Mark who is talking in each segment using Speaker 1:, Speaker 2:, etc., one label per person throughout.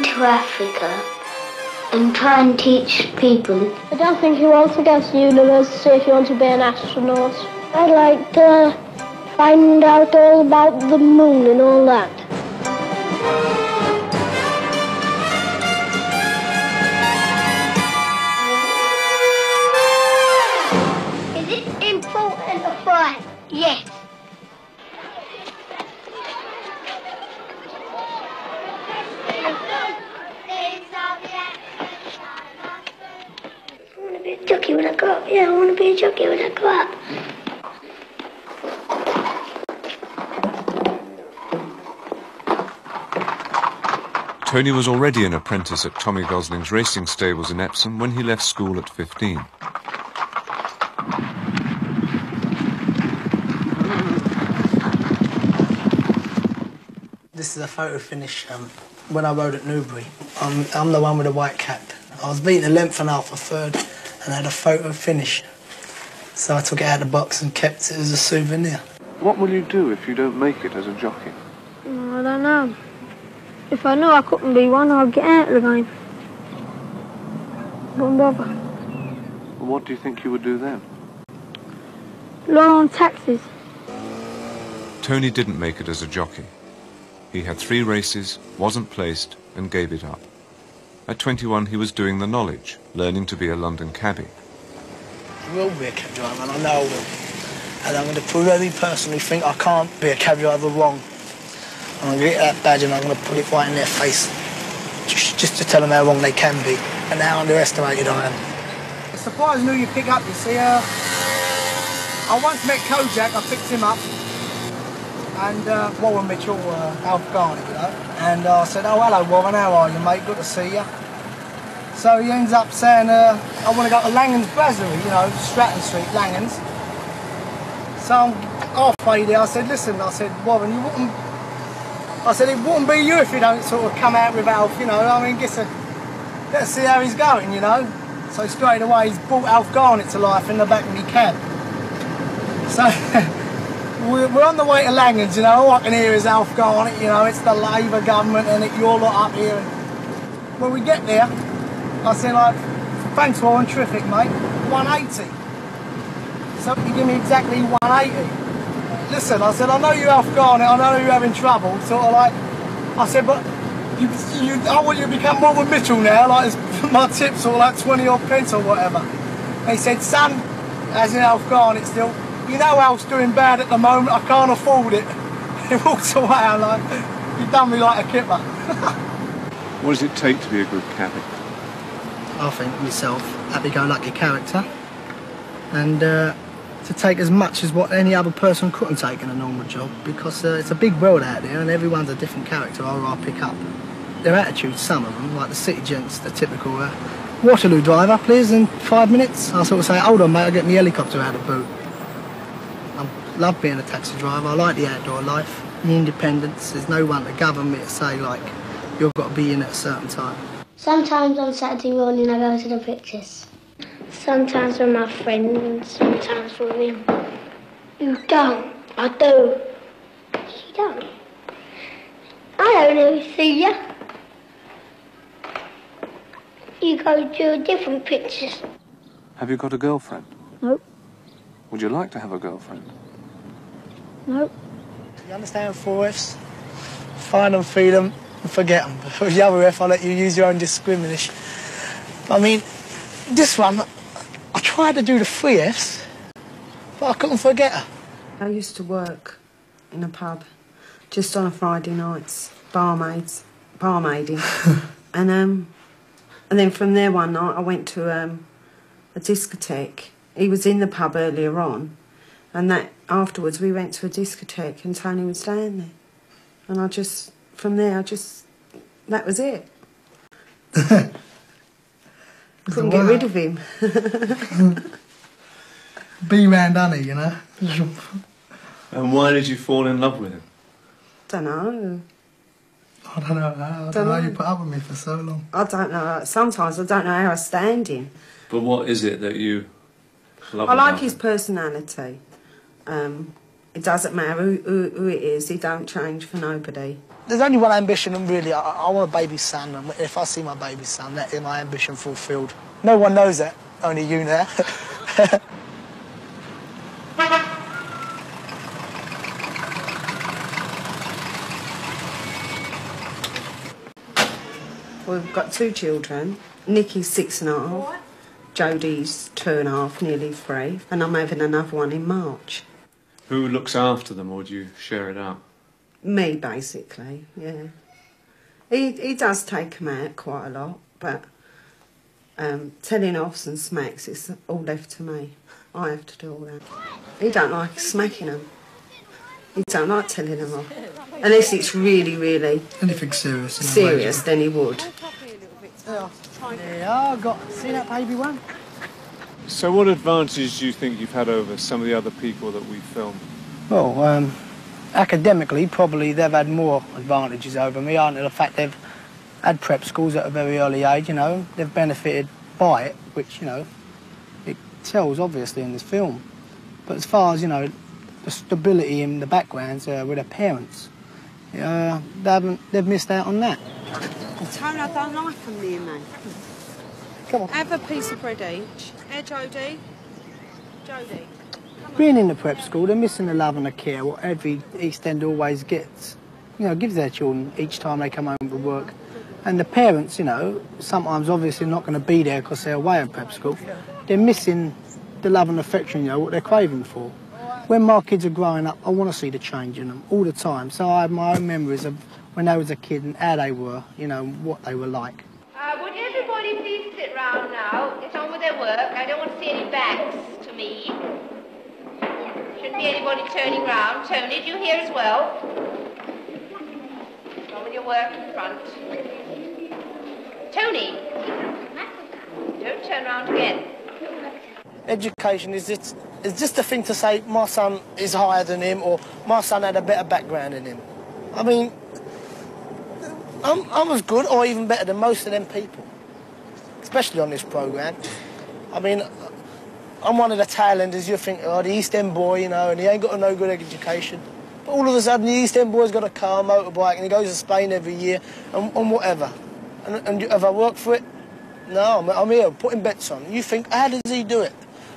Speaker 1: to Africa and try and teach people.
Speaker 2: I don't think he wants to go to university if he wants to be an astronaut. I'd like to find out all about the moon and all that.
Speaker 1: Is it important to fly? Yes. I want to be a jockey when I grow up. Yeah, I want to be a jockey when I grow up.
Speaker 3: Tony was already an apprentice at Tommy Gosling's racing stables in Epsom when he left school at 15.
Speaker 4: This is a photo finish when I rode at Newbury. I'm the one with the white cap. I was beating a length and a half a third and had a photo finish. So I took it out of the box and kept it as a souvenir.
Speaker 3: What will you do if you don't make it as a jockey?
Speaker 2: I don't know. If I knew I couldn't be one, I'd get out of the game. Don't bother.
Speaker 3: Well, what do you think you would do then?
Speaker 2: Low on taxes.
Speaker 3: Tony didn't make it as a jockey. He had 3 races, wasn't placed, and gave it up. At 21, he was doing the knowledge, learning to be a London cabbie.
Speaker 4: I will be a cab driver, and I know I will. And I'm going to prove every person who think I can't be a cab driver wrong. And I'm going to get that badge and I'm going to put it right in their face. Just to tell them how wrong they can be and how underestimated I am.
Speaker 5: It's surprising who you pick up, you see. I once met Kojak, I picked him up. And Warren Mitchell, Alf Garnett, you know. And I said, oh, hello, Warren, how are you, mate? Good to see you. So he ends up saying, I want to go to Langhams Brasserie, you know, Stratton Street, Langhams. So I'm halfway there, I said, listen, I said, Warren, you wouldn't... I said, it wouldn't be you if you don't sort of come out with Alf, you know. I mean, let's see how he's going, you know. So straight away, he's brought Alf Garnett to life in the back of my cab. So... We're on the way to Langhams, you know, all I can hear is Alf Garnett, you know, it's the Labour government and you're lot up here. And when we get there, I said, like, thanks Warren, terrific, mate, 180. So he gave me exactly 180. Listen, I said, I know you're Alf Garnett, I know you're having trouble, sort of like, I said, but I want you to become Warren Mitchell now, like, my tip's all like 20 odd pence or whatever. And he said, son, as in Alf Garnett still, you know Alf's doing bad at the moment, I can't afford it. He walks away, I'm like, you've done me like a kipper.
Speaker 3: What does it take to be a good cabbie?
Speaker 4: I think myself, happy-go-lucky character, and to take as much as what any other person couldn't take in a normal job, because it's a big world out there and everyone's a different character or I pick up. Their attitudes, some of them, like the city gents, the typical Waterloo driver, please, in 5 minutes. I sort of say, hold on mate, I'll get my helicopter out of the boot. I love being a taxi driver, I like the outdoor life, the independence, there's no one to govern me to say like, you've got to be in at a certain time.
Speaker 1: Sometimes on Saturday morning I go to the pictures. Sometimes with my friends and sometimes with him. You don't. I do. You don't. I don't ever see you. You go to different pictures.
Speaker 3: Have you got a girlfriend?
Speaker 2: Nope.
Speaker 3: Would you like to have a girlfriend?
Speaker 2: Nope.
Speaker 4: You understand 4 Fs? Find them, feed them, and forget them. But with the other F, I'll let you use your own discrimination. I mean, this one, I tried to do the 3 Fs, but I couldn't forget her.
Speaker 6: I used to work in a pub just on a Friday nights, barmaiding. and then from there one night I went to a discotheque. He was in the pub earlier on, and that afterwards we went to a discotheque and Tony was down there. And from there, that was it. Couldn't get rid of him.
Speaker 4: Be round honey, you know.
Speaker 3: And why did you fall in love with him?
Speaker 6: Don't know.
Speaker 4: I don't know how. I don't know how you put up with me for so long.
Speaker 6: I don't know. Sometimes I don't know how I stand him.
Speaker 3: But what is it that you love
Speaker 6: I like
Speaker 3: about
Speaker 6: his
Speaker 3: him?
Speaker 6: personality. It doesn't matter who it is. He don't change for nobody.
Speaker 5: there's only one ambition, and really, I want a baby son, and if I see my baby son, that is my ambition fulfilled. No one knows that, only you now.
Speaker 6: We've got 2 children. Nikki's 6.5, Jodie's 2.5, nearly 3, and I'm having another one in March.
Speaker 3: Who looks after them, or do you share it out?
Speaker 6: Me, basically, yeah. He does take them out quite a lot, but telling offs and smacks, it's all left to me. I have to do all that. He don't like smacking them. He don't like telling them off. Unless it's really, really...
Speaker 5: Anything serious.
Speaker 6: Serious, then he would.
Speaker 5: Yeah, see that baby one?
Speaker 3: So what advantages do you think you've had over some of the other people that we filmed?
Speaker 5: Well, academically, probably they've had more advantages over me, aren't they? The fact they've had prep schools at a very early age, you know, they've benefited by it, which, you know, it tells obviously in this film. But as far as, you know, the stability in the backgrounds with their parents, they've missed out on that.
Speaker 6: Tony, I don't like them near me.
Speaker 5: Come on.
Speaker 6: Have a piece of bread each. Hey, Jodie. Jodie.
Speaker 5: Being in the prep school, they're missing the love and the care what every East End always gets. You know, gives their children each time they come home from work. And the parents, you know, sometimes obviously not going to be there because they're away at prep school. They're missing the love and affection, you know, what they're craving for. When my kids are growing up, I want to see the change in them all the time. So I have my own memories of when I was a kid and how they were, you know, what they were like.
Speaker 7: Would everybody please sit round now, get on with their work. I don't want to see any backs to me. Shouldn't be anybody turning round. Tony, do you hear as well? Get on with your work in front. Tony, don't turn round again.
Speaker 5: Education is just a thing to say my son is higher than him or my son had a better background than him. I mean, I'm as good or even better than most of them people, especially on this programme. I mean, I'm one of the tail enders. You think, oh, the East End boy, you know, and he ain't got no good education. But all of a sudden, the East End boy's got a car, a motorbike, and he goes to Spain every year and whatever. And have I worked for it? No, I'm here putting bets on. You think, how does he do it?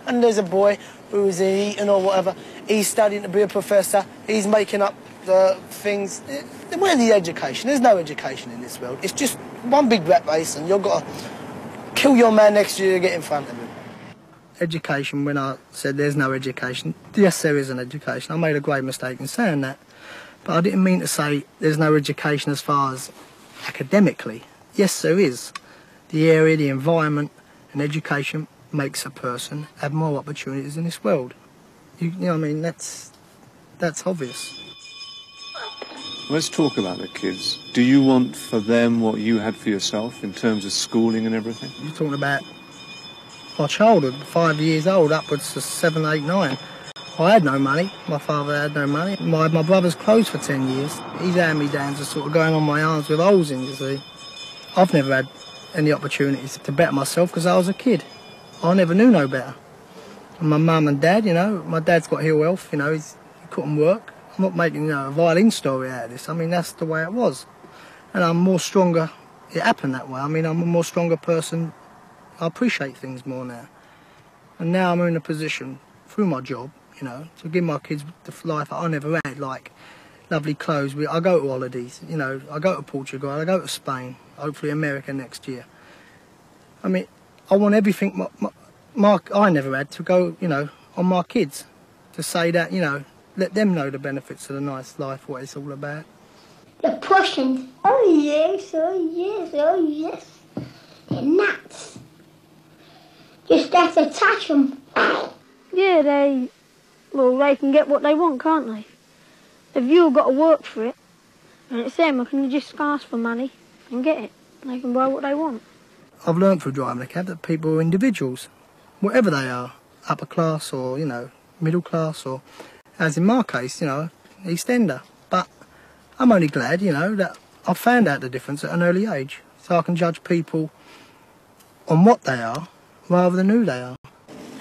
Speaker 5: And there's a boy who is eating or whatever. He's studying to be a professor. He's making up the things. Where's the education? There's no education in this world. It's just one big rat race and you've got to kill your man next to you to get in front of him. Education, when I said there's no education, yes, there is an education. I made a great mistake in saying that. But I didn't mean to say there's no education as far as academically. Yes, there is. The area, the environment and education makes a person have more opportunities in this world. You know what I mean? That's obvious.
Speaker 3: Let's talk about the kids. Do you want for them what you had for yourself in terms of schooling and everything?
Speaker 5: You're talking about my childhood, 5 years old, upwards to 7, 8, 9. I had no money. My father had no money. My brother's closed for 10 years. His hand-me-downs are sort of going on my arms with holes in, you see. I've never had any opportunities to better myself because I was a kid. I never knew no better. And my mum and dad, you know, my dad's got ill health, you know, he couldn't work. I'm not making, you know, a violin story out of this. I mean, that's the way it was. And I'm more stronger. It happened that way. I mean, I'm a more stronger person. I appreciate things more now. And now I'm in a position, through my job, you know, to give my kids the life I never had, like lovely clothes. I go to holidays, you know, I go to Portugal, I go to Spain, hopefully America next year. I mean, I want everything I never had to go, you know, on my kids. To say that, you know, let them know the benefits of the nice life, what it's all about.
Speaker 1: The Prussians. Oh yes, oh yes, oh yes. They're nuts. Just have to touch them.
Speaker 2: Yeah, they can get what they want, can't they? If you've got to work for it, and it's them, can you just ask for money and get it? They can buy what they want.
Speaker 5: I've learned through driving a cab that people are individuals, whatever they are, upper class or, you know, middle class or, as in my case, you know, East Ender. But I'm only glad, you know, that I've found out the difference at an early age, so I can judge people on what they are rather than who they are.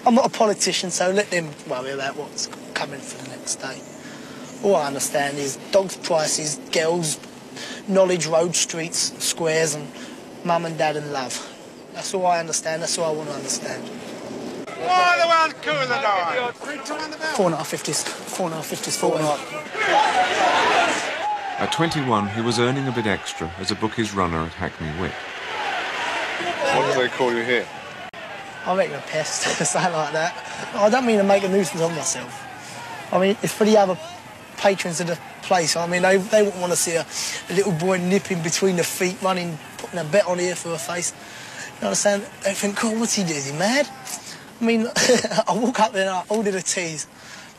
Speaker 5: I'm not a politician, so let them worry about what's coming for the next day. All I understand is dogs' prices, girls, knowledge, road, streets, squares, and mum and dad and love. That's all I understand. That's all I want to understand.
Speaker 8: Why the world cooler than I?
Speaker 5: 4.550s, 40.
Speaker 3: At 21, he was earning a bit extra as a bookies runner at Hackney Wick. What do they call you here?
Speaker 5: I reckon a pest, something like that. I don't mean to make a nuisance of myself. I mean, it's for the other patrons of the place. I mean, they wouldn't want to see a little boy nipping between the feet, running, putting a bet on here for a face. You understand? They think, cool, what's he doing? Is he mad? I mean, I walk up there and I order the teas.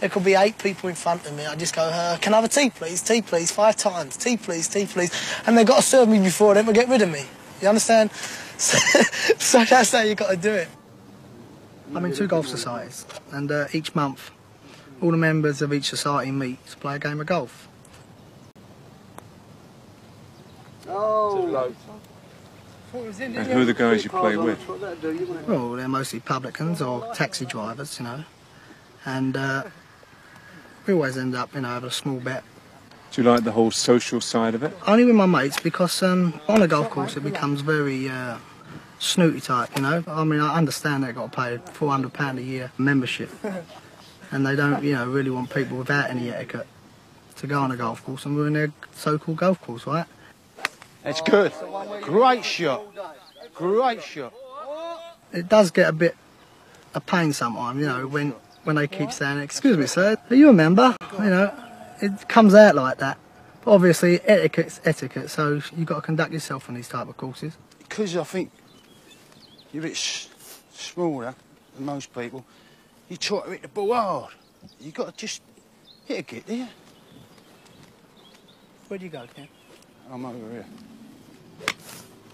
Speaker 5: There could be 8 people in front of me. I just go, can I have a tea, please? Tea, please, 5 times. Tea, please, tea, please. And they've got to serve me before they ever get rid of me. You understand? So that's how you got to do it. I'm in 2 golf societies, and each month, all the members of each society meet to play a game of golf.
Speaker 3: And who are the guys you play with?
Speaker 5: Well, they're mostly publicans or taxi drivers, you know. And we always end up, you know, having a small bet.
Speaker 3: Do you like the whole social side of it?
Speaker 5: Only with my mates, because on a golf course it becomes very snooty type, you know. I mean, I understand they've got to pay £400 a year membership. And they don't, you know, really want people without any etiquette to go on a golf course and ruin their so-called golf course, right?
Speaker 8: It's good. Great shot. Great shot.
Speaker 5: It does get a bit a pain sometimes, you know, when they keep saying, excuse me, sir, are you a member? You know, it comes out like that. But obviously, etiquette's etiquette, so you've got to conduct yourself on these type of courses.
Speaker 8: Because I think you're a bit smaller than most people, you try to hit the ball hard. You've got to just hit a git, do you?
Speaker 5: Where'd you go, Ken?
Speaker 8: I'm over here.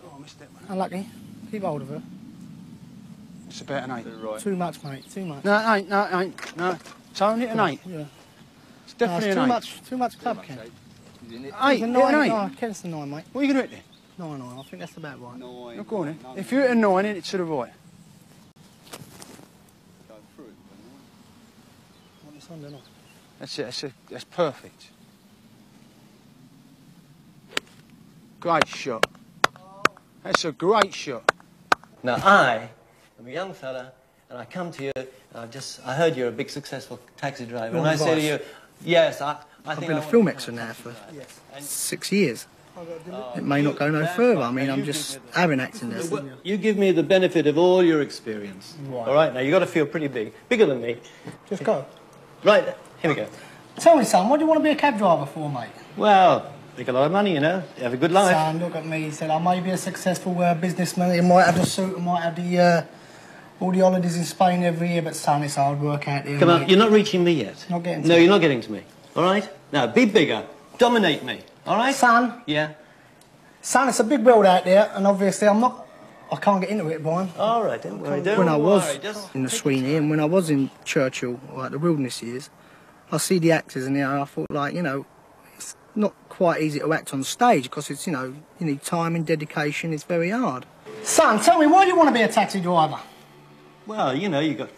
Speaker 8: Oh, I missed that one.
Speaker 5: Unlucky. Keep hold of her.
Speaker 8: It's about an 8. Right.
Speaker 5: Too much, mate, too much.
Speaker 8: No, it ain't, no, it ain't. No, it's only an 8.
Speaker 5: Yeah.
Speaker 8: It's definitely
Speaker 5: it's
Speaker 8: an 8.
Speaker 5: Too much club, Ken.
Speaker 8: 8,
Speaker 5: It's a 9,
Speaker 8: an 8.
Speaker 5: No, Ken's a 9, mate.
Speaker 8: What are you going to hit then?
Speaker 5: 9, I think that's about right.
Speaker 8: No, go on then. If you're at a 9, then it's to the right.
Speaker 5: Want this on, don't I?
Speaker 8: That's it, that's perfect. Great shot. That's a great shot.
Speaker 9: Now I am a young fella, and I come to you, and I heard you're a big successful taxi driver, and I say to you, yes, I
Speaker 5: I've
Speaker 9: think
Speaker 5: been a film extra now for 6 years. It may not go no further. I mean, I'm just having acting there.
Speaker 9: You give me the benefit of all your experience.
Speaker 5: Right.
Speaker 9: All right, now you've got to feel pretty big, bigger than me.
Speaker 5: Just go.
Speaker 9: Right, here we go.
Speaker 5: Tell me, son, what do you want to be a cab driver for, mate?
Speaker 9: Well, make a lot of money, you know, you have a good life.
Speaker 5: Son, look at me. He said, I may be a successful businessman. You might have the suit, I might have the all the holidays in Spain every year, but son, it's hard work out there.
Speaker 9: Come on,
Speaker 5: mate.
Speaker 9: you're not reaching me yet.
Speaker 5: Not getting to
Speaker 9: No,
Speaker 5: me.
Speaker 9: you're not getting to me. All right? Now, be bigger. Dominate me. All right?
Speaker 5: Son,
Speaker 9: Yeah?
Speaker 5: son, it's a big world out there, and obviously I can't get into it, Brian.
Speaker 9: All right, don't worry, don't
Speaker 5: When I was
Speaker 9: worry. Just...
Speaker 5: in the Sweeney and when I was in Churchill, like the wilderness years, I see the actors and I thought, like, you know, it's not quite easy to act on stage because it's, you know, you need time and dedication. It's very hard. Son, tell me, why do you want to be a taxi driver?
Speaker 9: Well, you know, you got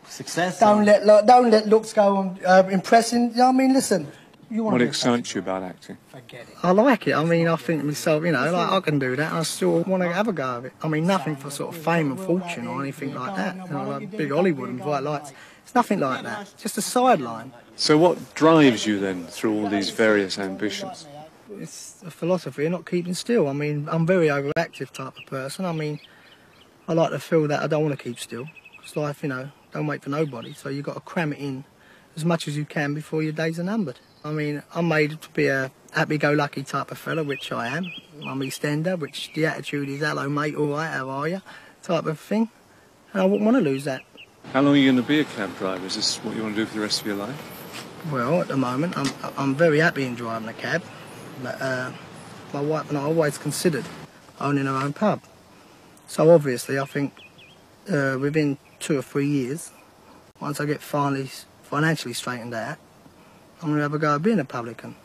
Speaker 9: success.
Speaker 5: Don't let looks go on impressing. You know what I mean? Listen, you want
Speaker 3: What
Speaker 5: to be
Speaker 3: excites you about acting?
Speaker 5: Forget it. I like it. I mean, I think to myself, you know, like I can do that. I still want to have a go of it. I mean, nothing for sort of fame and fortune or anything like that. You know, like big Hollywood and bright lights. It's nothing like that. It's just a sideline.
Speaker 3: So what drives you then through all these various ambitions?
Speaker 5: It's a philosophy of not keeping still. I mean, I'm a very overactive type of person. I mean, I like to feel that I don't want to keep still. It's life, you know, don't wait for nobody. So you've got to cram it in as much as you can before your days are numbered. I mean, I'm made to be a happy-go-lucky type of fella, which I am. I'm EastEnder, which the attitude is, hello, mate, all right, how are you, type of thing. And I wouldn't want to lose that.
Speaker 3: How long are you going to be a cab driver? Is this what you want to do for the rest of your life?
Speaker 5: Well, at the moment, I'm very happy in driving a cab. But my wife and I always considered owning our own pub. So obviously, I think within 2 or 3 years, once I get financially straightened out, I'm going to have a go at being a publican.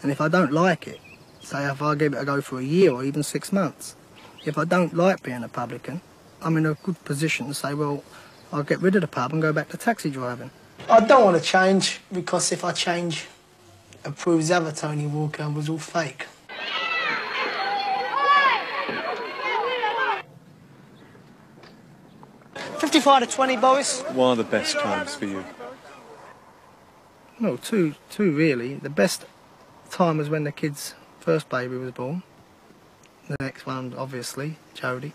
Speaker 5: And if I don't like it, say if I give it a go for a year or even 6 months, if I don't like being a publican, I'm in a good position to say, well, I'll get rid of the pub and go back to taxi driving. I don't want to change, because if I change, it proves the other Tony Walker was all fake. 55 to 20, Boris.
Speaker 3: What are the best times for you?
Speaker 4: Well, two really. The best time was when the kid's first baby was born. The next one, obviously, Jodie.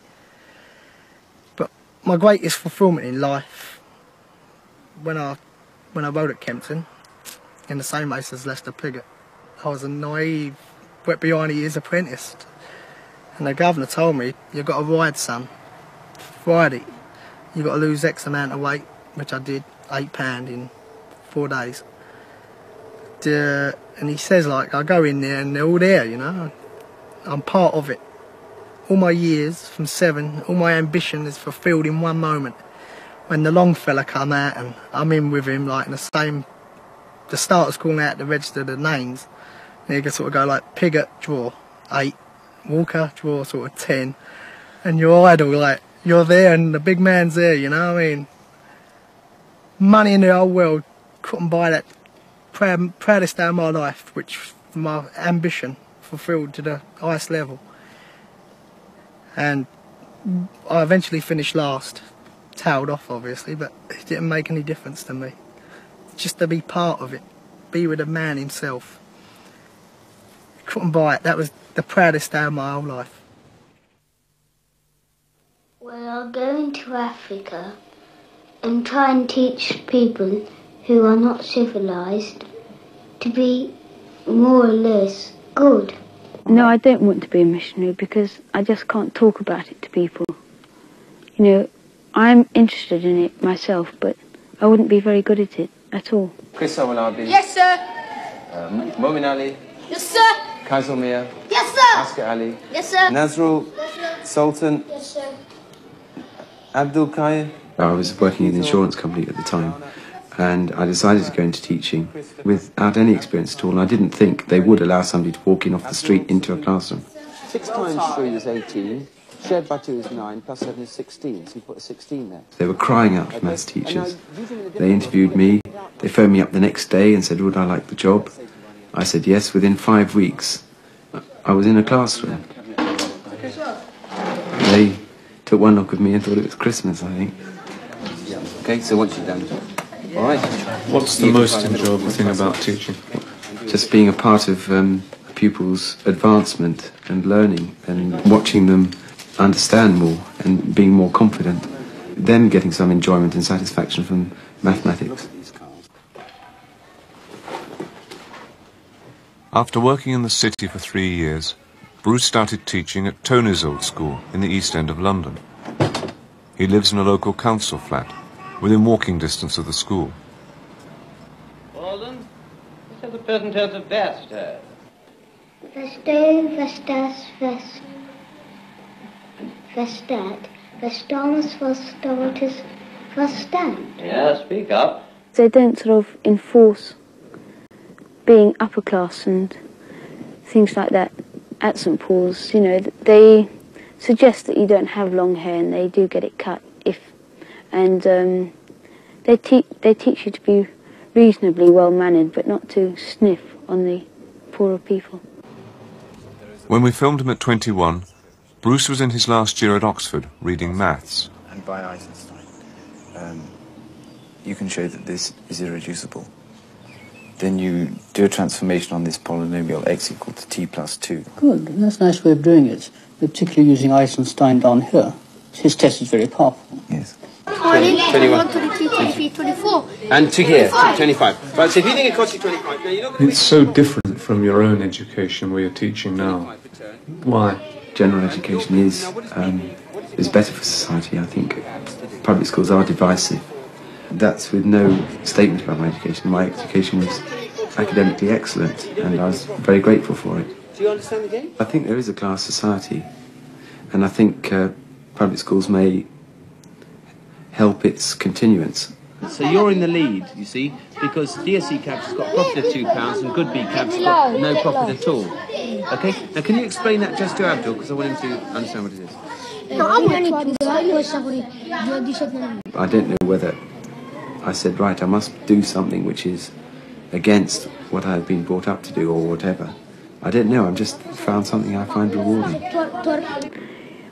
Speaker 4: But my greatest fulfilment in life, when I rode at Kempton, in the same race as Lester Piggott, I was a naive, wet behind the ears apprentice. And the governor told me, you've got to ride, son. Friday, you've got to lose X amount of weight, which I did, £8 in 4 days. And he says, like, I go in there and they're all there, you know. I'm part of it. All my years, from 7, all my ambition is fulfilled in one moment. When the long fella come out and I'm in with him, like, in the same... The starters calling out to register the names. And you can sort of go like, Piggott, draw, 8. Walker, draw, sort of 10. And your idol, like, you're there and the big man's there, you know what I mean? Money in the whole world couldn't buy that proudest day of my life, which my ambition fulfilled to the highest level. And I eventually finished last, tailed off obviously, but it didn't make any difference to me. Just to be part of it, be with the man himself. Couldn't buy it. That was the proudest day of my whole life.
Speaker 1: Well, I'll go into Africa and try and teach people who are not civilised to be more or less good.
Speaker 2: No, I don't want to be a missionary because I just can't talk about it to people. You know, I'm interested in it myself, but I wouldn't be very good at it at all.
Speaker 10: Chris Awalabi.
Speaker 7: Yes, sir.
Speaker 10: Momin Ali.
Speaker 7: Yes, sir.
Speaker 10: Kaiser Mia.
Speaker 7: Yes, sir.
Speaker 10: Asker Ali.
Speaker 7: Yes, sir.
Speaker 10: Nazrul.
Speaker 7: Yes, sir.
Speaker 10: Sultan.
Speaker 7: Yes, sir.
Speaker 10: Abdul Kaya.
Speaker 11: I was working in an insurance company at the time, and I decided to go into teaching without any experience at all, and I didn't think they would allow somebody to walk in off the street into a classroom.
Speaker 10: 6 times 3 is 18. Shared by 2 is 9, plus 7 is 16, so you put a 16 there.
Speaker 11: They were crying out for maths teachers. They interviewed me, they phoned me up the next day and said, would I like the job? I said yes. Within 5 weeks, I was in a classroom. They took one look at me and thought it was Christmas, I think.
Speaker 10: Okay, so once you're done, all right.
Speaker 3: What's the most enjoyable thing about teaching?
Speaker 11: Just being a part of a pupil's advancement and learning and watching them understand more and being more confident, them getting some enjoyment and satisfaction from mathematics.
Speaker 3: After working in the city for 3 years, Bruce started teaching at Tony's old school in the East End of London. He lives in a local council flat, within walking distance of the school.
Speaker 9: Walden, let's have the present tense of Vesta.
Speaker 1: Vesto, vestas, vest. Vestat, vestamus, vestotus, vestant.
Speaker 9: Yeah, speak up.
Speaker 2: They don't sort of enforce being upper class and things like that at St Paul's. You know, they suggest that you don't have long hair, and they do get it cut and they teach you to be reasonably well mannered, but not to sniff on the poorer people.
Speaker 3: When we filmed him at 21, Bruce was in his last year at Oxford reading maths.
Speaker 12: And by Eisenstein, you can show that this is irreducible. Then you do a transformation on this polynomial x equal to t plus 2.
Speaker 13: Good, that's a nice way of doing it, particularly using Eisenstein down here. His test is very powerful.
Speaker 12: Yes.
Speaker 7: 20, 21, 22, 23, 24.
Speaker 10: And to here, 25. Right, so if you think it costs you 25, now you're not going to...
Speaker 3: It's so different from your own education where you're teaching now. Why?
Speaker 11: General education is better for society, I think. Public schools are divisive. That's with no statement about my education. My education was academically excellent, and I was very grateful for it.
Speaker 10: Do you understand the game?
Speaker 11: I think there is a class society, and I think public schools may help its continuance.
Speaker 10: So you're in the lead, you see, because DSE cabs has got a profit of £2 and good B cabs has got no profit at all. Okay? Now can you explain that just to Abdul, because I want him to understand what it is.
Speaker 11: I don't know whether I said, right, I must do something which is against what I've been brought up to do or whatever. I don't know, I've just found something I find rewarding.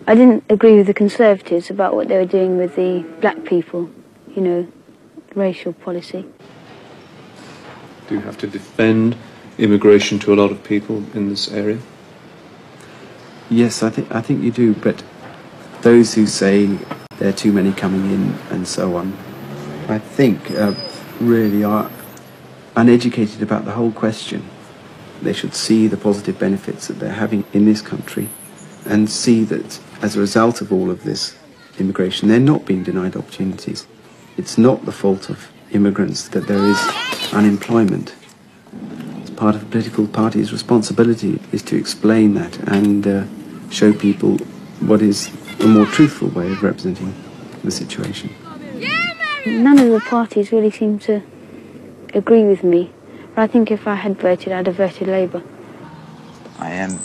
Speaker 2: I didn't agree with the Conservatives about what they were doing with the black people, you know, racial policy.
Speaker 3: Do you have to defend immigration to a lot of people in this area?
Speaker 11: Yes, I think you do, but those who say there are too many coming in and so on, I think really are uneducated about the whole question. They should see the positive benefits that they're having in this country and see that as a result of all of this immigration, they're not being denied opportunities. It's not the fault of immigrants that there is unemployment. It's part of a political party's responsibility is to explain that and show people what is a more truthful way of representing the situation.
Speaker 2: None of the parties really seem to agree with me. But I think if I had voted, I'd have voted Labour.
Speaker 12: I am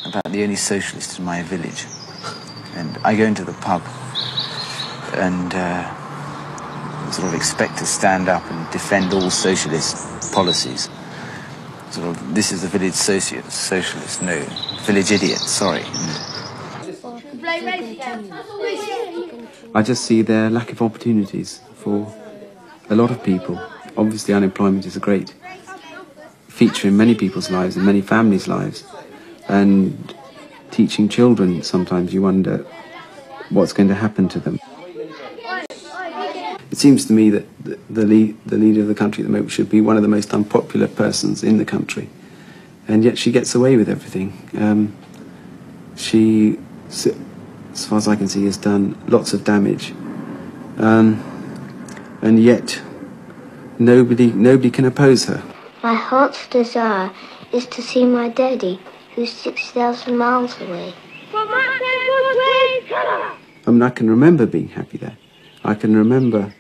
Speaker 12: about the only socialist in my village. And I go into the pub and sort of expect to stand up and defend all socialist policies. Sort of, this is the village socialist, no, village idiot, sorry.
Speaker 11: I just see their lack of opportunities for a lot of people. Obviously unemployment is a great feature in many people's lives, in many families' lives. And teaching children, sometimes you wonder what's going to happen to them. It seems to me that the leader of the country at the moment should be one of the most unpopular persons in the country. And yet she gets away with everything. She, as far as I can see, has done lots of damage. And yet nobody can oppose her.
Speaker 1: My heart's desire is to see my daddy, who's 6,000 miles away.
Speaker 11: I mean, I can remember being happy there. I can remember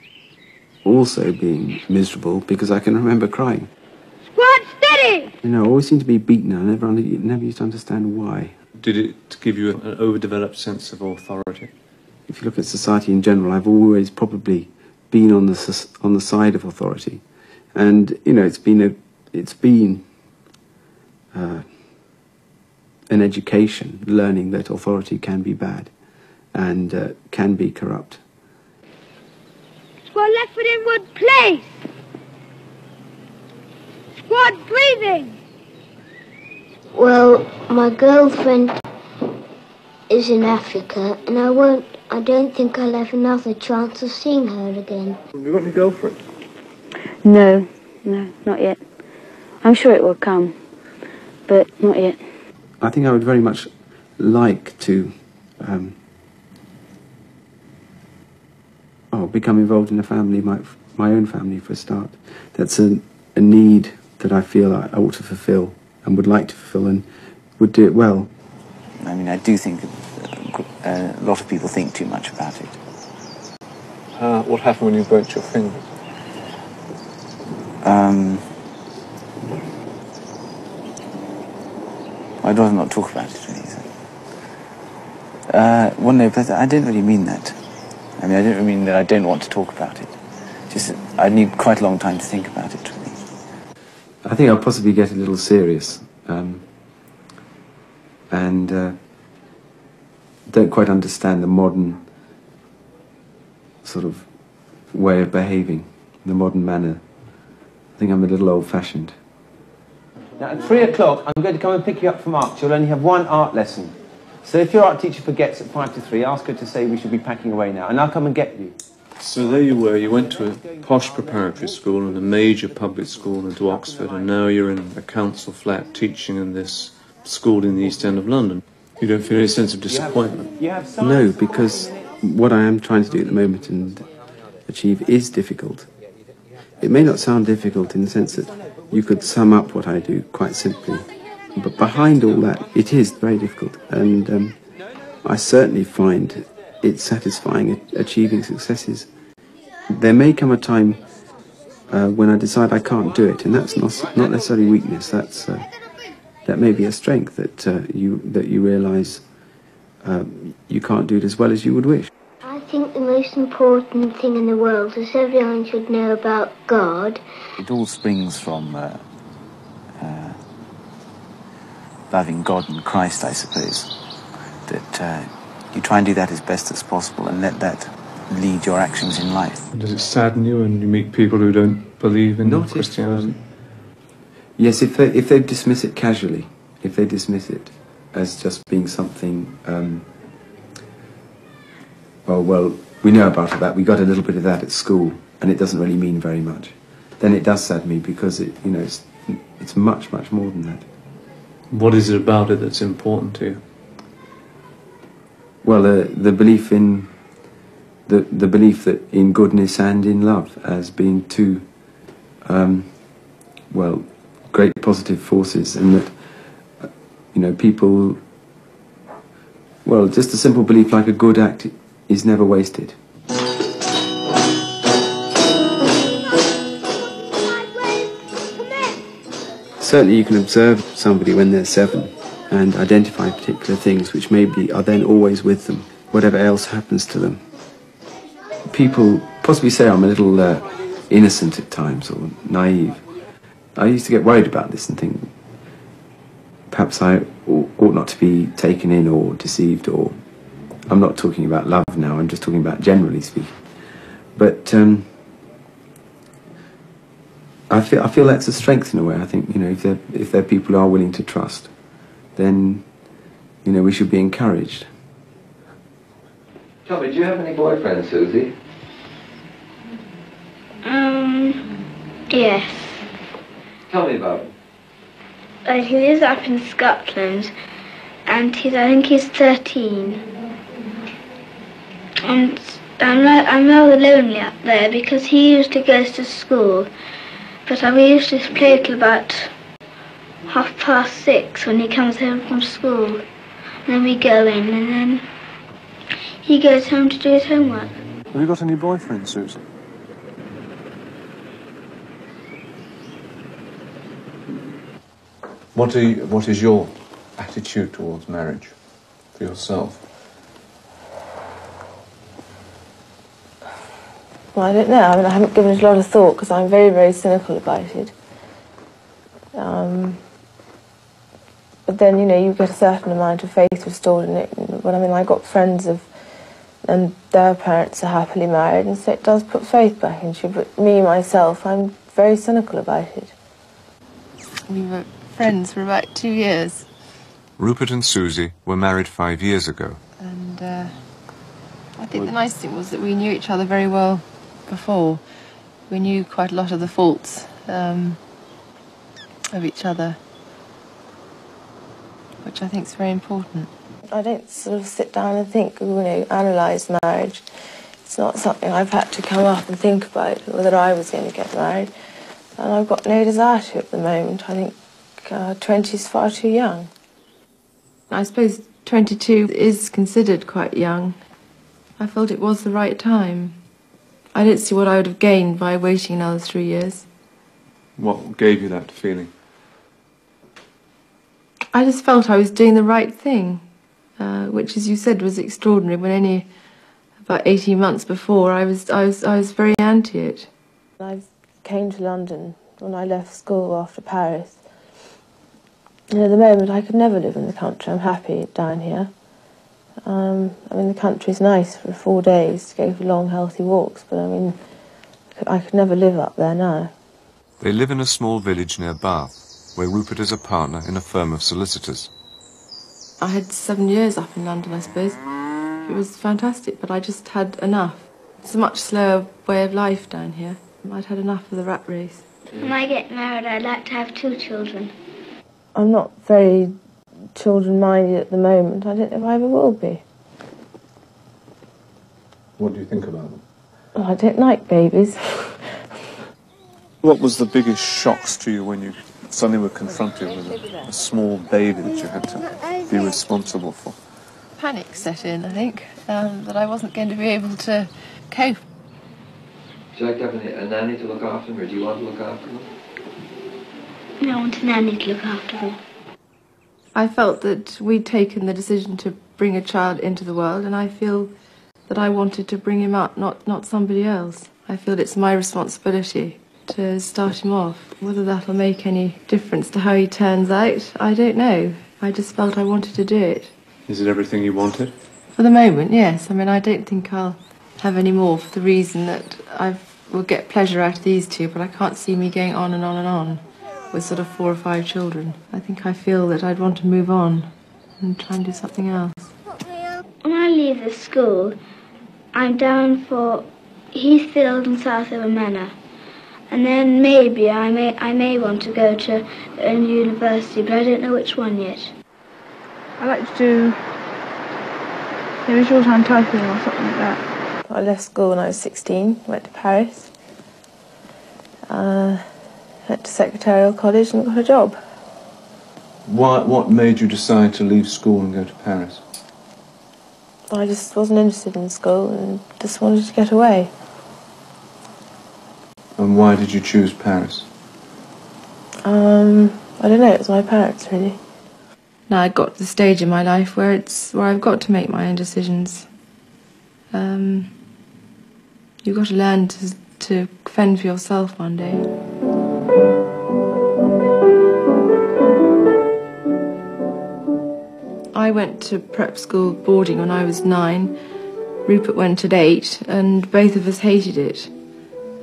Speaker 11: also being miserable because I can remember crying.
Speaker 1: Squad steady!
Speaker 11: You know, I always seem to be beaten. I never used to understand why.
Speaker 3: Did it give you an overdeveloped sense of authority?
Speaker 11: If you look at society in general, I've always probably been on the side of authority, and you know, it's been an education, learning that authority can be bad and can be corrupt.
Speaker 1: Squad left foot inward, place! Squad breathing! Well, my girlfriend is in Africa, and I don't think I'll have another chance of seeing her again.
Speaker 3: Have you got any girlfriend?
Speaker 2: No, not yet. I'm sure it will come, but not yet.
Speaker 11: I think I would very much like to become involved in a family, my own family for a start. That's a need that I feel I ought to fulfil and would like to fulfil and would do it well.
Speaker 12: I mean, I do think a lot of people think too much about it.
Speaker 3: What happened when you burnt your finger?
Speaker 12: I'd rather not talk about it, really. Well, no, but I don't really mean that. I mean, I don't mean that I don't want to talk about it. Just I need quite a long time to think about it, really.
Speaker 11: I think I'll possibly get a little serious and don't quite understand the modern sort of way of behaving, the modern manner. I think I'm a little old-fashioned.
Speaker 10: Now, at 3 o'clock, I'm going to come and pick you up from art. You'll only have one art lesson. So if your art teacher forgets at 5 to 3, ask her to say we should be packing away now, and I'll come and get you.
Speaker 3: So there you were, you went to a posh preparatory school and a major public school into Oxford, and now you're in a council flat teaching in this school in the East End of London. You don't feel any sense of disappointment?
Speaker 11: No, because what I am trying to do at the moment and achieve is difficult. It may not sound difficult in the sense that you could sum up what I do quite simply, but behind all that, it is very difficult, and I certainly find it satisfying achieving successes. There may come a time when I decide I can't do it, and that's not necessarily weakness. That may be a strength that you realise you can't do it as well as you would wish.
Speaker 1: I think the most important thing in the world is everyone should know about God.
Speaker 12: It all springs from loving God and Christ, I suppose. that you try and do that as best as possible and let that lead your actions in life.
Speaker 3: Does it sadden you when you meet people who don't believe in
Speaker 11: Not
Speaker 3: Christianity?
Speaker 11: Yes, if they dismiss it casually, if they dismiss it as just being something, well, we know about that. We got a little bit of that at school, and it doesn't really mean very much. Then it does sadden me because it's much, much more than that.
Speaker 3: What is it about it that's important to you?
Speaker 11: Well, the belief in the belief that in goodness and in love as being two, great positive forces, and that people. Well, just a simple belief like a good act is never wasted. Certainly you can observe somebody when they're 7 and identify particular things which maybe are then always with them, whatever else happens to them. People possibly say I'm a little innocent at times or naive. I used to get worried about this and think perhaps I ought not to be taken in or deceived, or I'm not talking about love now, I'm just talking about generally speaking. But I feel that's a strength in a way. I think, if there are people who are willing to trust, then, we should be encouraged.
Speaker 10: Tommy, do you have any boyfriends, Susie?
Speaker 1: Yes.
Speaker 10: Tell me about him.
Speaker 1: He lives up in Scotland, and I think he's 13. And I'm rather lonely up there because he used to go to school, but we used to play till about 6:30 when he comes home from school. And then we go in, and then he goes home to do his homework.
Speaker 3: Have you got any boyfriends, Susan? What is your attitude towards marriage for yourself?
Speaker 6: Well, I don't know. I haven't given it a lot of thought because I'm very, very cynical about it. But then, you get a certain amount of faith restored in it. But I got friends and their parents are happily married, and so it does put faith back into you. But me, myself, I'm very cynical about it. We were friends for about 2 years.
Speaker 3: Rupert and Susie were married 5 years ago.
Speaker 6: And I think the nice thing was that we knew each other very well before. We knew quite a lot of the faults of each other, which I think is very important. I don't sort of sit down and think, analyse marriage. It's not something I've had to come up and think about, whether I was going to get married. And I've got no desire to at the moment. I think 20 is far too young. I suppose 22 is considered quite young. I felt it was the right time. I don't see what I would have gained by waiting another 3 years.
Speaker 3: What gave you that feeling?
Speaker 6: I just felt I was doing the right thing, which, as you said, was extraordinary. When only about 18 months before, I was very anti it. I came to London when I left school after Paris. And at the moment, I could never live in the country. I'm happy down here. The country's nice for 4 days to go for long, healthy walks, but I could never live up there now.
Speaker 3: They live in a small village near Bath, where Rupert is a partner in a firm of solicitors.
Speaker 6: I had 7 years up in London, I suppose. It was fantastic, but I just had enough. It's a much slower way of life down here. I'd had enough of the rat race.
Speaker 1: When I get married, I'd like to have 2 children.
Speaker 6: I'm not very children-minded at the moment. I don't know if I ever will be.
Speaker 3: What do you think about them?
Speaker 6: Oh, I don't like babies.
Speaker 3: What was the biggest shocks to you when you suddenly were confronted with a small baby that you had to be responsible for?
Speaker 6: Panic set in, I think, that I wasn't going to be able to cope.
Speaker 10: Would you like to have a nanny to look after them, or do you want to look after them?
Speaker 1: I want a nanny to look after them.
Speaker 6: I felt that we'd taken the decision to bring a child into the world, and I feel that I wanted to bring him up, not somebody else. I feel it's my responsibility to start him off. Whether that'll make any difference to how he turns out, I don't know. I just felt I wanted to do it.
Speaker 3: Is it everything you wanted?
Speaker 14: For the moment, yes. I mean, I don't think I'll have any more for the reason that I will get pleasure out of these two, but I can't see me going on and on and on with sort of 4 or 5 children. I think I feel that I'd want to move on and try and do something else.
Speaker 1: When I leave the school, I'm down for Heathfield and Southaven Manor. And then maybe I may want to go to a university, but I don't know which one yet.
Speaker 15: I like to do maybe short-hand typing or something like that.
Speaker 14: I left school when I was 16, went to Paris, went to secretarial college and got a job.
Speaker 3: What made you decide to leave school and go to Paris?
Speaker 14: I just wasn't interested in school and just wanted to get away.
Speaker 3: And why did you choose Paris?
Speaker 14: I don't know, it was my parents, really. Now I got to the stage in my life where I've got to make my own decisions. You've got to learn to fend for yourself one day. I went to prep school boarding when I was 9. Rupert went at 8, and both of us hated it.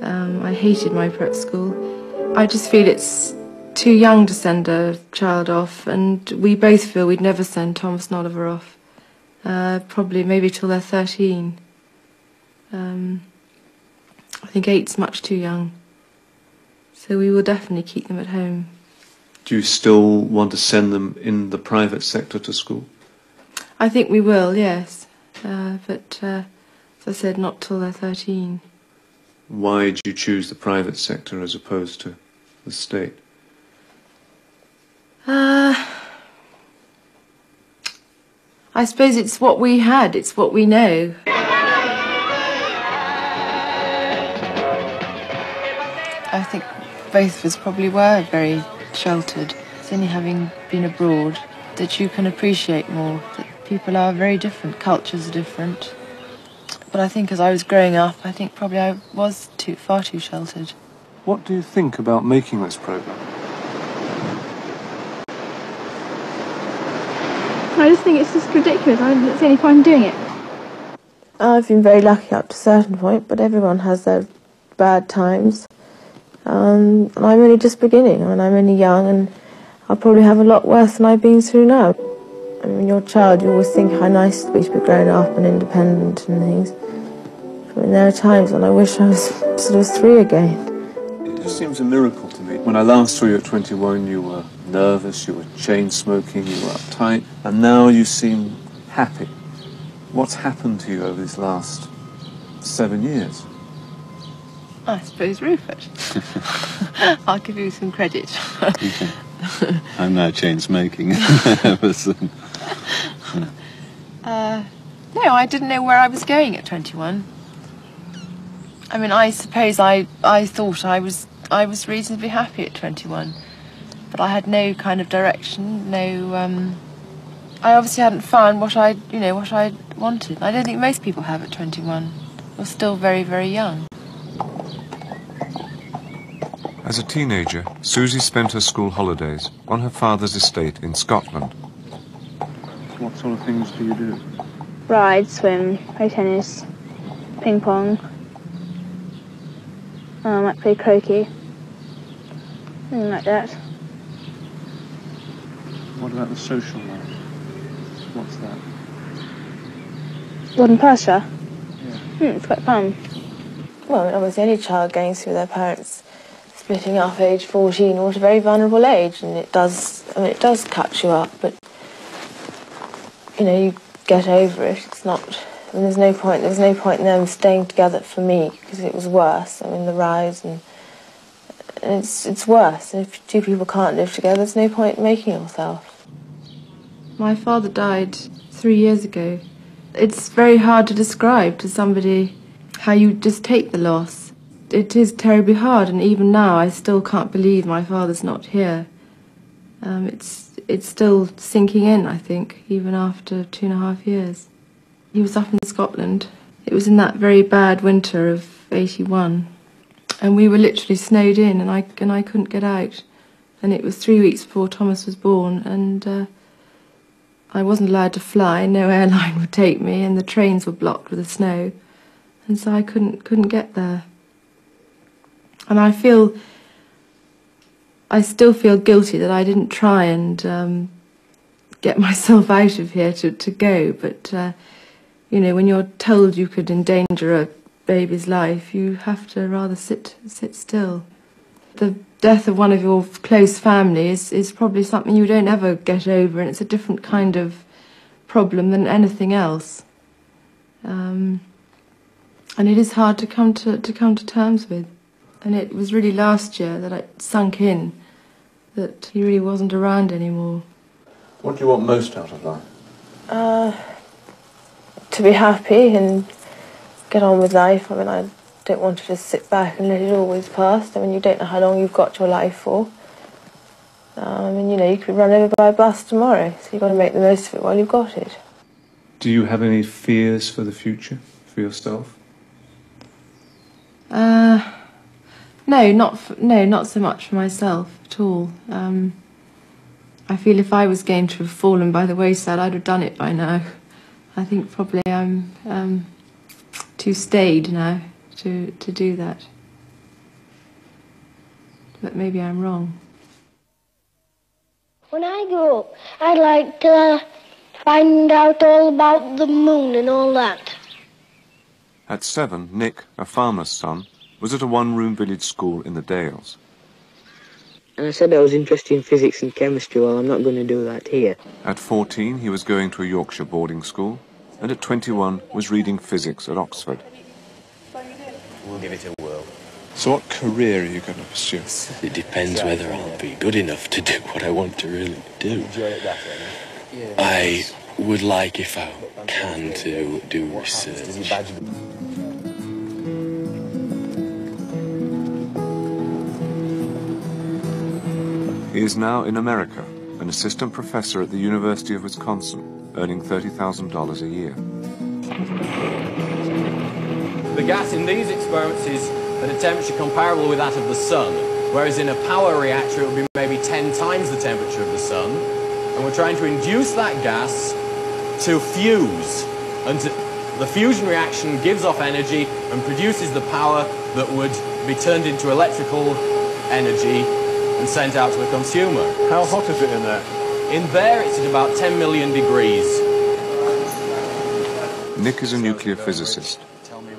Speaker 14: I hated my prep school. I just feel it's too young to send a child off, and we both feel we'd never send Thomas and Oliver off. Probably maybe till they're 13. I think 8's much too young. So we will definitely keep them at home.
Speaker 3: Do you still want to send them in the private sector to school?
Speaker 14: I think we will, yes. But as I said, not till they're 13.
Speaker 3: Why did you choose the private sector as opposed to the state?
Speaker 14: I suppose it's what we had, it's what we know. I think both of us probably were very sheltered. It's only having been abroad that you can appreciate more, that people are very different, cultures are different. But I think as I was growing up, I think probably I was far too sheltered.
Speaker 3: What do you think about making this programme?
Speaker 15: I just think it's just ridiculous. I don't see any point in doing it.
Speaker 14: I've been very lucky up to a certain point, but everyone has their bad times. And I'm only just beginning. I mean, I'm only young, and I'll probably have a lot worse than I've been through now. I mean, when you're a child, you always think how nice it would be to be grown up and independent and things. I mean, there are times when I wish I was sort of 3 again.
Speaker 3: It just seems a miracle to me. When I last saw you at 21, you were nervous, you were chain-smoking, you were uptight, and now you seem happy. What's happened to you over these last 7 years?
Speaker 14: I suppose Rupert. I'll give you some credit.
Speaker 16: I'm now chain-smoking.
Speaker 14: No, I didn't know where I was going at 21. I mean, I suppose I thought I was reasonably happy at 21, but I had no kind of direction, no. I obviously hadn't found what I wanted. I don't think most people have at 21. We're still very, very young.
Speaker 3: As a teenager, Susie spent her school holidays on her father's estate in Scotland. What sort of things do you do?
Speaker 15: Ride, swim, play tennis, ping pong. I might play croquet. Something like that.
Speaker 3: What about the social life? What's that?
Speaker 15: Garden pasture?
Speaker 3: Yeah.
Speaker 15: It's quite fun.
Speaker 14: Well, obviously any child going through their parents splitting up age 14 or at a very vulnerable age, and it does cut you up, but you get over it. It's not, I mean, there's no point in them staying together for me, because it was worse. I mean, the rise, and it's worse. And if 2 people can't live together, there's no point in making yourself. My father died 3 years ago. It's very hard to describe to somebody how you just take the loss. It is terribly hard, and even now I still can't believe my father's not here. It's still sinking in, I think, even after 2.5 years. He was up in Scotland. It was in that very bad winter of '81, and we were literally snowed in, and I couldn't get out. And it was 3 weeks before Thomas was born, and I wasn't allowed to fly, no airline would take me, and the trains were blocked with the snow, and so I couldn't get there. And I still feel guilty that I didn't try and get myself out of here to go, but you know, when you're told you could endanger a baby's life, you have to rather sit still. The death of one of your close family is probably something you don't ever get over, and it's a different kind of problem than anything else. And it is hard to come to terms with. And it was really last year that it sunk in that he really wasn't around anymore.
Speaker 3: What do you want most out of life?
Speaker 14: To be happy and get on with life. I mean, I don't want to just sit back and let it always pass. I mean, you don't know how long you've got your life for. I mean, you know, you could be run over by a bus tomorrow, so you've got to make the most of it while you've got it.
Speaker 3: Do you have any fears for the future, for yourself?
Speaker 14: No, not so much for myself at all. I feel if I was going to have fallen by the wayside, I'd have done it by now. I think probably I'm too staid now to do that. But maybe I'm wrong.
Speaker 1: When I grow up, I'd like to find out all about the moon and all that.
Speaker 3: At 7, Nick, a farmer's son, was at a one-room village school in the Dales.
Speaker 17: And I said I was interested in physics and chemistry. Well, I'm not going to do that here.
Speaker 3: At 14, he was going to a Yorkshire boarding school, and at 21 was reading physics at Oxford.
Speaker 18: We'll give it a whirl.
Speaker 3: So what career are you going to pursue?
Speaker 18: It depends whether I'll be good enough to do what I want to really do. I would like, if I can, to do research.
Speaker 3: He is now in America, an assistant professor at the University of Wisconsin, earning $30,000 a year.
Speaker 19: The gas in these experiments is at a temperature comparable with that of the sun, whereas in a power reactor it would be maybe 10 times the temperature of the sun. And we're trying to induce that gas to fuse. And the fusion reaction gives off energy and produces the power that would be turned into electrical energy and sent out to the consumer.
Speaker 3: How hot is it in there?
Speaker 19: In there it's at about 10 million degrees.
Speaker 3: Nick is a nuclear physicist.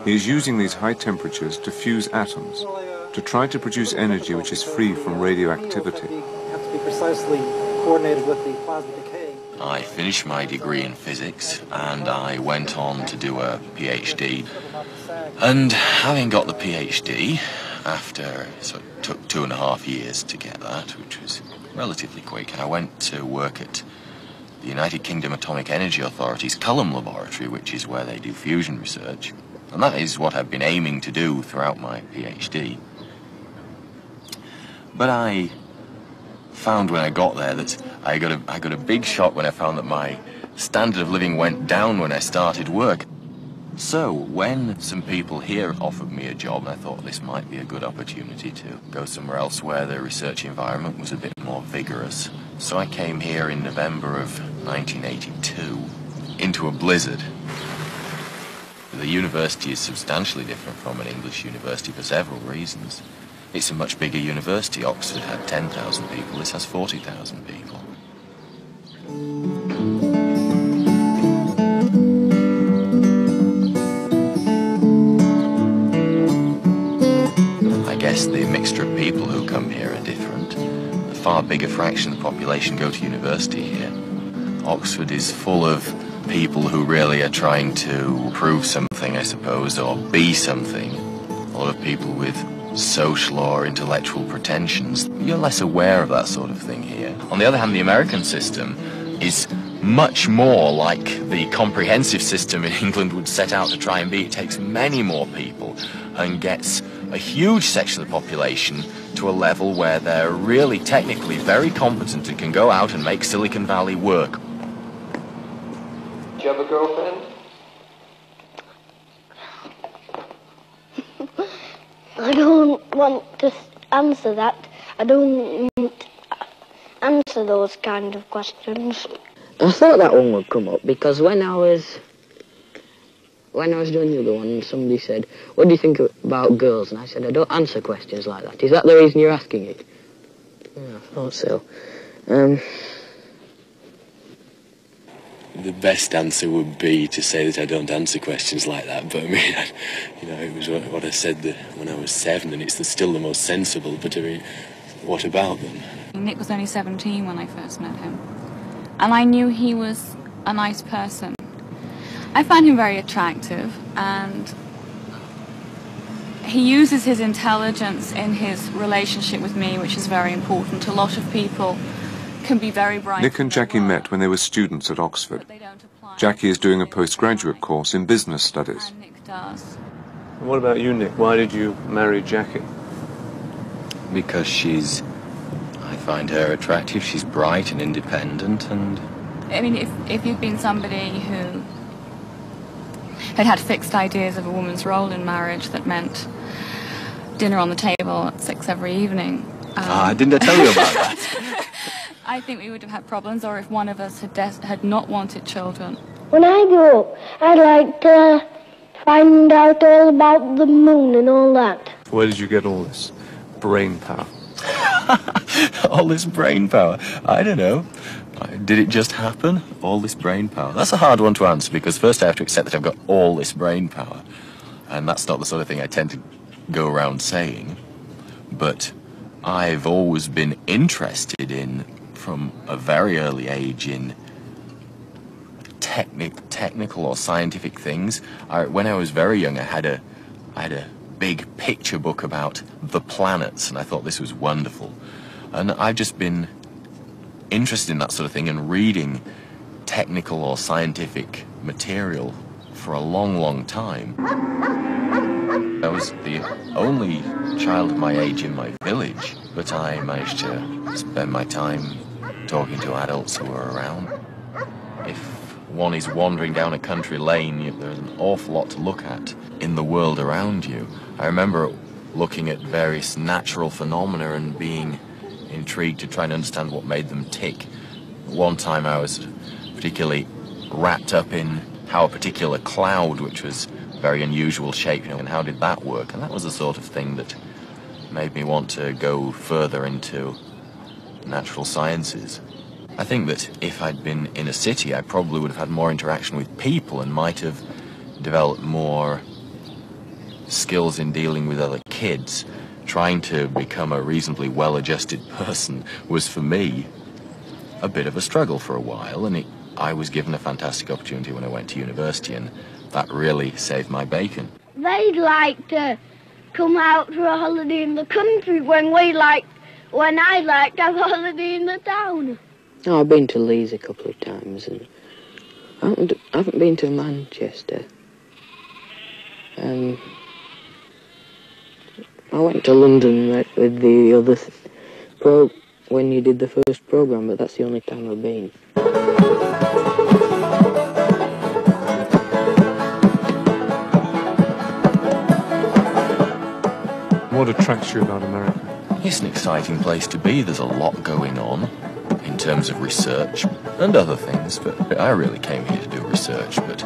Speaker 3: He is using these high temperatures to fuse atoms, to try to produce energy which is free from radioactivity.
Speaker 20: Have to be precisely coordinated with the plasma decay.
Speaker 18: I finished my degree in physics and I went on to do a PhD. And having got the PhD, so it took 2.5 years to get that, which was relatively quick, I went to work at the United Kingdom Atomic Energy Authority's Culham Laboratory, which is where they do fusion research. And that is what I've been aiming to do throughout my PhD. But I found when I got there that I got a big shock when I found that my standard of living went down when I started work. So when some people here offered me a job, I thought this might be a good opportunity to go somewhere else where the research environment was a bit more vigorous. So I came here in November of 1982 into a blizzard. The university is substantially different from an English university for several reasons. It's a much bigger university. Oxford had 10,000 people, this has 40,000 people. I guess the mixture of people who come here are different. A far bigger fraction of the population go to university here. Oxford is full of people who really are trying to prove something, I suppose, or be something. A lot of people with social or intellectual pretensions. You're less aware of that sort of thing here. On the other hand, the American system is much more like the comprehensive system in England would set out to try and be. It takes many more people and gets a huge section of the population to a level where they're really technically very competent and can go out and make Silicon Valley work.
Speaker 19: Do you have a girlfriend?
Speaker 1: I don't want to answer that. I don't answer those kind of questions.
Speaker 17: I thought that one would come up because when I was doing the other one, somebody said, "What do you think about girls?" And I said, "I don't answer questions like that. Is that the reason you're asking it?" Yeah, I thought so.
Speaker 18: The best answer would be to say that I don't answer questions like that, but I mean, it was what I said when I was 7, and it's still the most sensible, but I mean, what about them?
Speaker 21: Nick was only 17 when I first met him, and I knew he was a nice person. I find him very attractive, and he uses his intelligence in his relationship with me, which is very important. A lot of people can be very bright.
Speaker 3: Nick and Jackie met when they were students at Oxford. Jackie is doing a postgraduate course in business studies.
Speaker 21: And Nick does.
Speaker 3: What about you, Nick? Why did you marry Jackie?
Speaker 18: Because I find her attractive, she's bright and independent, and...
Speaker 21: I mean, if you'd been somebody who had fixed ideas of a woman's role in marriage that meant dinner on the table at 6 every evening...
Speaker 18: didn't I tell you about that?
Speaker 21: I think we would have had problems, or if one of us had not wanted children.
Speaker 1: When I grow up, I'd like to find out all about the moon and all that.
Speaker 3: Where did you get all this brain power?
Speaker 18: All this brain power? I don't know. Did it just happen? All this brain power? That's a hard one to answer, because first I have to accept that I've got all this brain power. And that's not the sort of thing I tend to go around saying. But I've always been interested in, from a very early age, in technical or scientific things. When I was very young, I had a big picture book about the planets, and I thought this was wonderful. And I've just been interested in that sort of thing and reading technical or scientific material for a long, long time. I was the only child of my age in my village, but I managed to spend my time talking to adults who were around. If one is wandering down a country lane, there's an awful lot to look at in the world around you. I remember looking at various natural phenomena and being intrigued to try and understand what made them tick. One time I was particularly wrapped up in how a particular cloud, which was very unusual shape, and how did that work? And that was the sort of thing that made me want to go further into natural sciences. I think that if I'd been in a city, I probably would have had more interaction with people and might have developed more skills in dealing with other kids. Trying to become a reasonably well-adjusted person was, for me, a bit of a struggle for a while, and I was given a fantastic opportunity when I went to university, and that really saved my bacon.
Speaker 1: They'd like to come out for a holiday in the country when I'd like to have a holiday in the town.
Speaker 17: Oh, I've been to Leeds a couple of times, and I haven't been to Manchester. I went to London with the other when you did the first programme, but that's the only time I've been.
Speaker 3: What attracts you about America?
Speaker 18: It's an exciting place to be. There's a lot going on in terms of research and other things, but I really came here to do research, but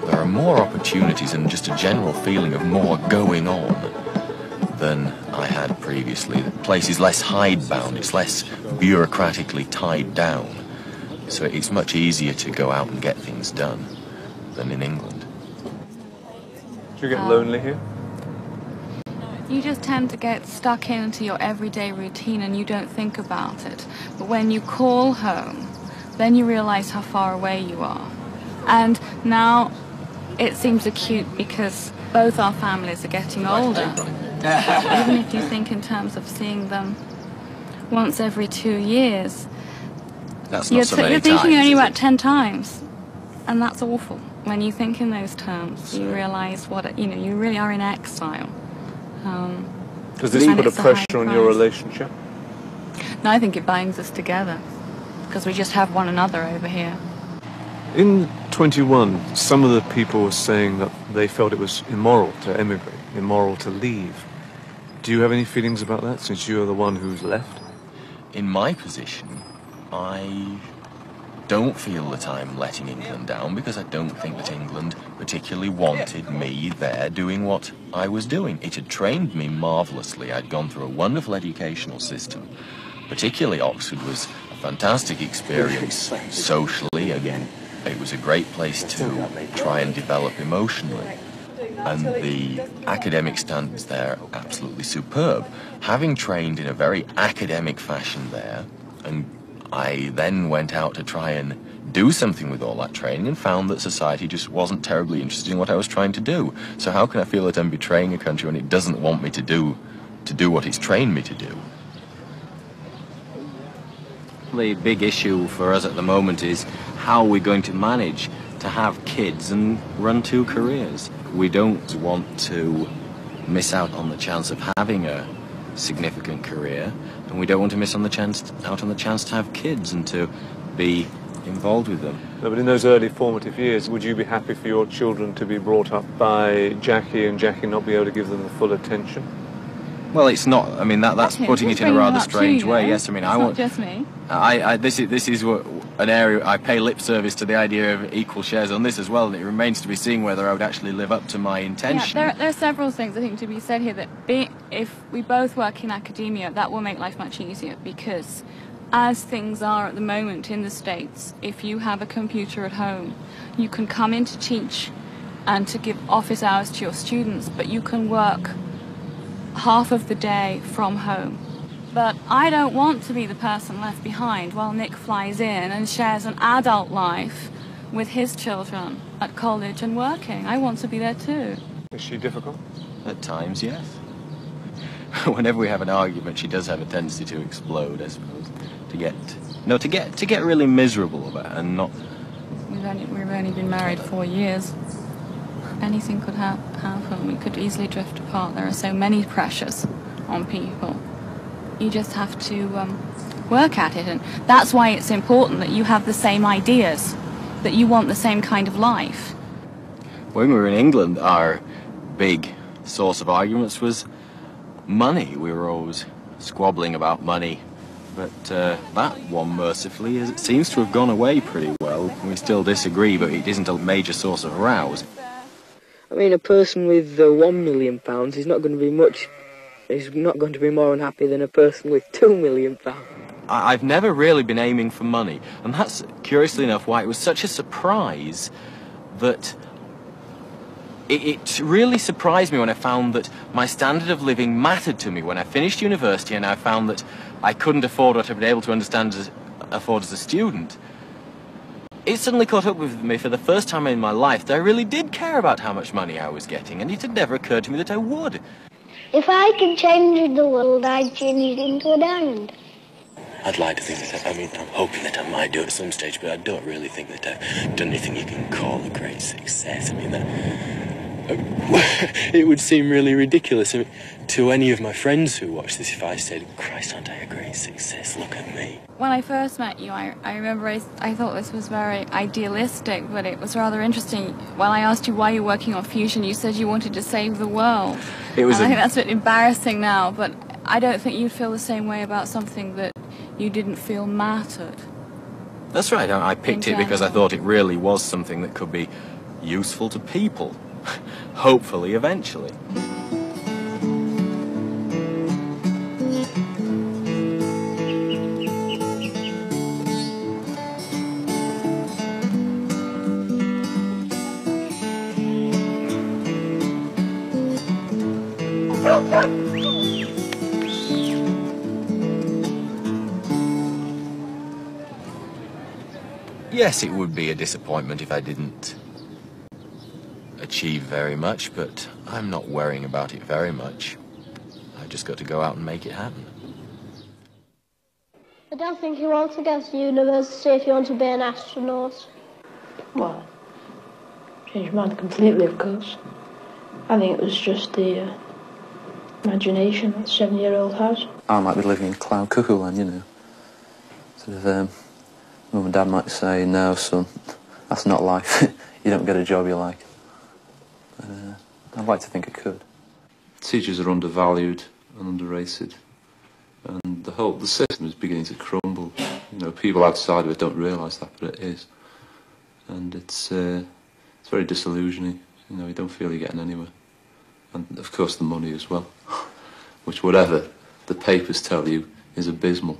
Speaker 18: there are more opportunities and just a general feeling of more going on than I had previously. The place is less hidebound, it's less bureaucratically tied down, so it's much easier to go out and get things done than in England.
Speaker 3: Do you get lonely here?
Speaker 21: You just tend to get stuck into your everyday routine and you don't think about it. But when you call home, then you realise how far away you are. And now it seems acute because both our families are getting older. Even if you think in terms of seeing them once every 2 years,
Speaker 18: That's not so many
Speaker 21: you're thinking
Speaker 18: times,
Speaker 21: only
Speaker 18: is
Speaker 21: about
Speaker 18: it?
Speaker 21: 10 times. And that's awful. When you think in those terms, you realise you really are in exile.
Speaker 3: Does this put a pressure on your relationship?
Speaker 21: No, I think it binds us together because we just have one another over here.
Speaker 3: In 21, some of the people were saying that they felt it was immoral to emigrate, immoral to leave. Do you have any feelings about that, since you're the one who's left?
Speaker 18: In my position, I don't feel that I'm letting England down, because I don't think that England particularly wanted me there doing what I was doing. It had trained me marvellously. I'd gone through a wonderful educational system. Particularly Oxford was a fantastic experience socially. Again, it was a great place to try and develop emotionally. And the academic standards there are absolutely superb. Having trained in a very academic fashion there, and I then went out to try and do something with all that training and found that society just wasn't terribly interested in what I was trying to do. So how can I feel that I'm betraying a country when it doesn't want me to do what it's trained me to do?
Speaker 10: The big issue for us at the moment is how we're going to manage to have kids and run 2 careers. We don't want to miss out on the chance of having a significant career, and we don't want to miss out on the chance to have kids and to be involved with them.
Speaker 3: No, but in those early formative years, would you be happy for your children to be brought up by Jackie and Jackie not be able to give them the full attention?
Speaker 10: Well, it's not. I mean, that's putting it in a rather strange way. Yes, I mean, I want.
Speaker 21: Not just me.
Speaker 10: This is an area I pay lip service to the idea of equal shares on this as well, and it remains to be seen whether I would actually live up to my intention.
Speaker 21: Yeah, there are several things I think to be said here. That if we both work in academia, that will make life much easier, because as things are at the moment in the States, if you have a computer at home, you can come in to teach and to give office hours to your students, but you can work half of the day from home. But I don't want to be the person left behind while Nick flies in and shares an adult life with his children at college and working. I want to be there too.
Speaker 3: Is she difficult?
Speaker 10: At times, yes. Whenever we have an argument, she does have a tendency to explode, I suppose. To get really miserable about it and not...
Speaker 21: We've only been married 4 years. Anything could happen. We could easily drift apart. There are so many pressures on people. You just have to work at it, and that's why it's important that you have the same ideas, that you want the same kind of life.
Speaker 10: When we were in England, our big source of arguments was money. We were always squabbling about money, but that one, mercifully, seems to have gone away pretty well. We still disagree, but it isn't a major source of rows.
Speaker 17: I mean, a person with £1 million is not going to be much. Is not going to be more unhappy than a person with £2 million.
Speaker 10: I've never really been aiming for money, and that's, curiously enough, why it was such a surprise that it really surprised me when I found that my standard of living mattered to me when I finished university, and I found that I couldn't afford what I'd been able to afford as a student. It suddenly caught up with me for the first time in my life that I really did care about how much money I was getting, and it had never occurred to me that I would.
Speaker 1: If I could change the world, I'd change it into a diamond.
Speaker 8: I'd like to think that, I'm hoping that I might do it at some stage, but I don't really think that I've done anything you can call a great success. I mean, it would seem really ridiculous to any of my friends who watch this if I said, Christ, aren't I a great success? Look at me.
Speaker 21: When I first met you, I remember I thought this was very idealistic, but it was rather interesting. When I asked you why you're working on fusion, you said you wanted to save the world. I think that's a bit embarrassing now, but I don't think you'd feel the same way about something that you didn't feel mattered.
Speaker 10: That's right, I picked it because I thought it really was something that could be useful to people. Hopefully, eventually. Yes, it would be a disappointment if I didn't achieve very much, but I'm not worrying about it very much. I've just got to go out and make it happen.
Speaker 1: I don't think you want to go to university if you want to be an astronaut.
Speaker 22: Well, changed my mind completely, of course. I think it was just the imagination that 7-year-old has.
Speaker 11: I might be living in cloud cuckoo land, you know. Sort of, Mum and Dad might say, no, son, that's not life. You don't get a job you like. I'd like to think I could. Teachers are undervalued and underrated, and the system is beginning to crumble.
Speaker 3: You know, people outside of it don't realise that, but it is. And it's very disillusioning. You know, you don't feel you're getting anywhere. And, of course, the money as well, which, whatever the papers tell you, is abysmal.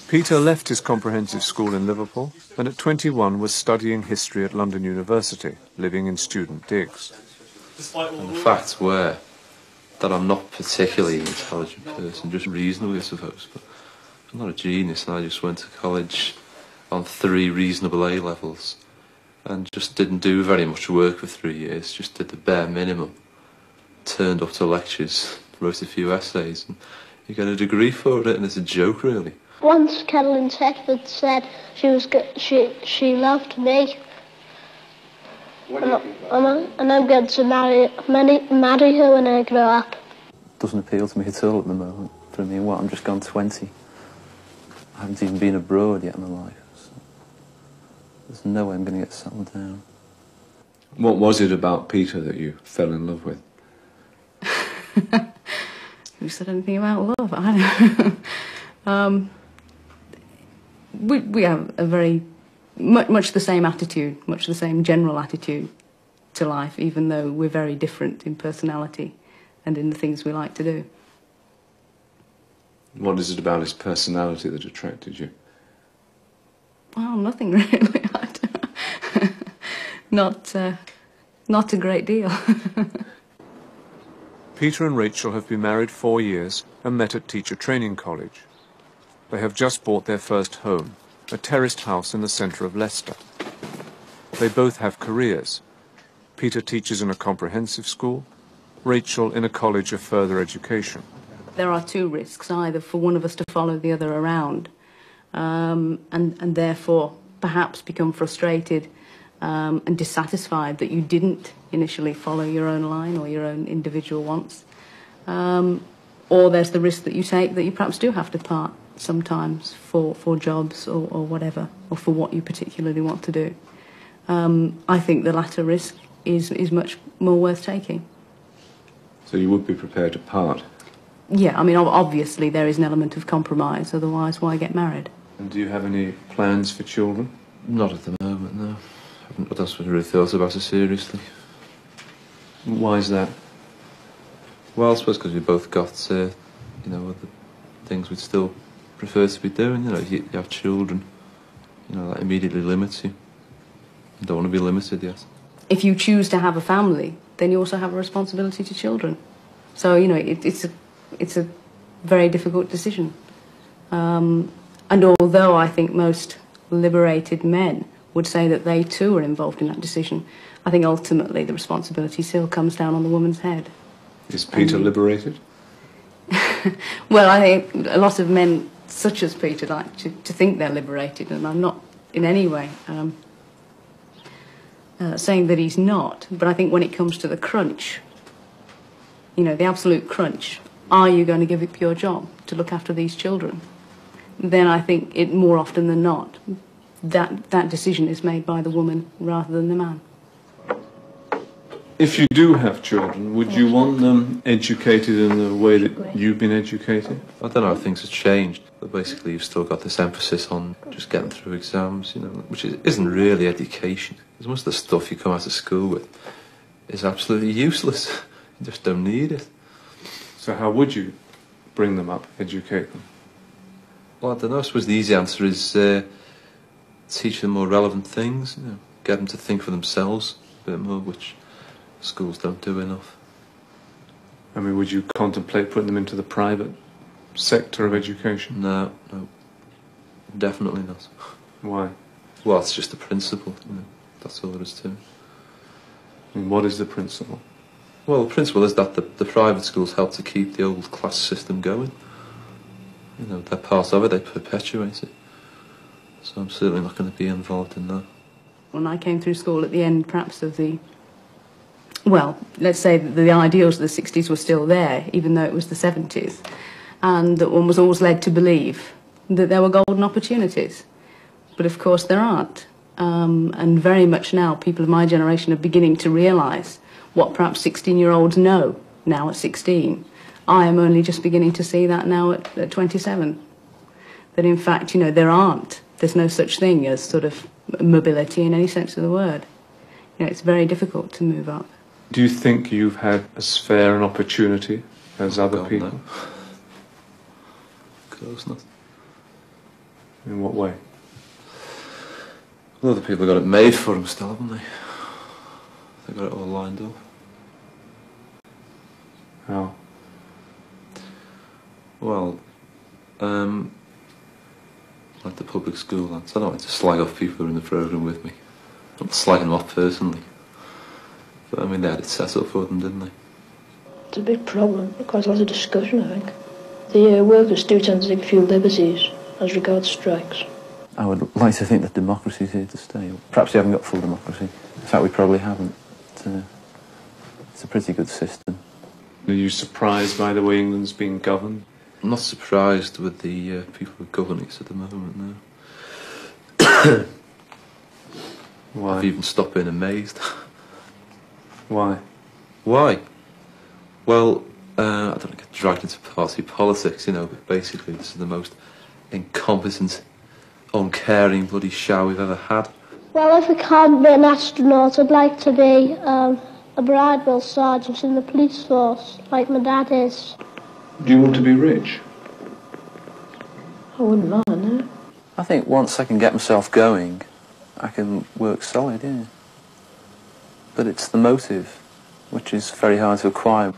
Speaker 4: Peter left his comprehensive school in Liverpool and at 21 was studying history at London University, living in student digs.
Speaker 3: And the facts were that I'm not particularly an intelligent person, just reasonable, I suppose. But I'm not a genius, and I just went to college on 3 reasonable A-levels and just didn't do very much work for 3 years, just did the bare minimum. Turned up to lectures, wrote a few essays, and you get a degree for it, and it's a joke, really.
Speaker 1: Once Carolyn Tedford said she loved me. And I'm going to marry her when I grow up.
Speaker 11: Doesn't appeal to me at all at the moment. For me, what, I'm just gone 20. I haven't even been abroad yet in my life. So there's no way I'm going to get settled down.
Speaker 3: What was it about Peter that you fell in love with?
Speaker 2: Who said anything about love? I don't know. We have a very much the same attitude, much the same general attitude to life, even though we're very different in personality and in the things we like to do.
Speaker 3: What is it about his personality that attracted you?
Speaker 2: Well, nothing really. Not a great deal.
Speaker 4: Peter and Rachel have been married 4 years and met at Teacher Training College. They have just bought their first home, a terraced house in the centre of Leicester. They both have careers. Peter teaches in a comprehensive school, Rachel in a college of further education.
Speaker 2: There are 2 risks, either for one of us to follow the other around and therefore perhaps become frustrated and dissatisfied that you didn't initially follow your own line or your own individual wants. Or there's the risk that you take that you perhaps do have to part sometimes for jobs or whatever, or for what you particularly want to do. I think the latter risk is much more worth taking.
Speaker 3: So you would be prepared to part?
Speaker 2: Yeah, I mean, obviously there is an element of compromise, otherwise why get married?
Speaker 3: And do you have any plans for children? Not at the moment, no. I haven't really thought about it seriously. Why is that? Well, I suppose because we both got, you know, other things we'd still prefer to be doing. You know, you have children, you know, that immediately limits you. You don't want to be limited yet. If
Speaker 2: you choose to have a family, then you also have a responsibility to children. So, you know, it's a very difficult decision. And although I think most liberated men would say that they too are involved in that decision, I think ultimately the responsibility still comes down on the woman's head. Is Peter liberated? Well, I think a lot of men such as Peter like to think they're liberated, and I'm not in any way saying that he's not, but I think when it comes to the crunch, you know, the absolute crunch, are you going to give up your job to look after these children? Then I think it more often than not, that decision is made by the woman rather than the man.
Speaker 3: If you do have children, would you want them educated in the way that you've been educated? I don't know if things have changed, but basically you've still got this emphasis on just getting through exams, you know, which isn't really education. Because most of the stuff you come out of school with is absolutely useless. You just don't need it. So how would you bring them up, educate them? Well, I don't know. I suppose the easy answer is teach them more relevant things, you know, get them to think for themselves a bit more, which schools don't do enough. I mean, would you contemplate putting them into the private sector of education? No, definitely not. Why? Well, it's just the principle, you know, that's all there is to it. And what is the principle? Well, the principle is that the private schools help to keep the old class system going. You know, they're part of it, they perpetuate it. So I'm certainly not going to be involved in that.
Speaker 2: When I came through school at the end, perhaps, of the... Well, let's say that the ideals of the 60s were still there, even though it was the 70s, and that one was always led to believe that there were golden opportunities. But of course there aren't. And very much now, people of my generation are beginning to realise what perhaps 16-year-olds know now at 16. I am only just beginning to see that now at 27.
Speaker 5: that in fact, you know, there's no such thing as sort of mobility in any sense of the word. You know, it's very difficult to move up.
Speaker 3: Do you think you've had as fair an opportunity as other people?
Speaker 9: No. Of course not.
Speaker 3: In what way?
Speaker 9: Well, other people got it made for them still, haven't they? They got it all lined up.
Speaker 3: How?
Speaker 9: Well, like the public school lads. I don't want to slag off people who are in the programme with me. I'm not slagging them off personally. But I mean, they had it set up for them, didn't they?
Speaker 22: It's a big problem, quite a lot of discussion, I think. The workers do tend to take a few liberties as regards strikes.
Speaker 11: I would like to think that democracy is here to stay. Perhaps we haven't got full democracy. In fact, we probably haven't. It's a pretty good system.
Speaker 3: Are you surprised by the way England's being governed?
Speaker 9: I'm not surprised with the people who govern it at the moment, no.
Speaker 3: Why?
Speaker 9: I've even stopped being amazed.
Speaker 3: Why?
Speaker 9: Why? Well, I don't get dragged into party politics, you know, but basically this is the most incompetent, uncaring bloody show we've ever had.
Speaker 1: Well, if I can't be an astronaut, I'd like to be a bridewell sergeant in the police force, like my dad is.
Speaker 3: Do you want to be rich?
Speaker 22: I wouldn't mind, no.
Speaker 11: I think once I can get myself going, I can work solid, yeah. But it's the motive, which is very hard to acquire.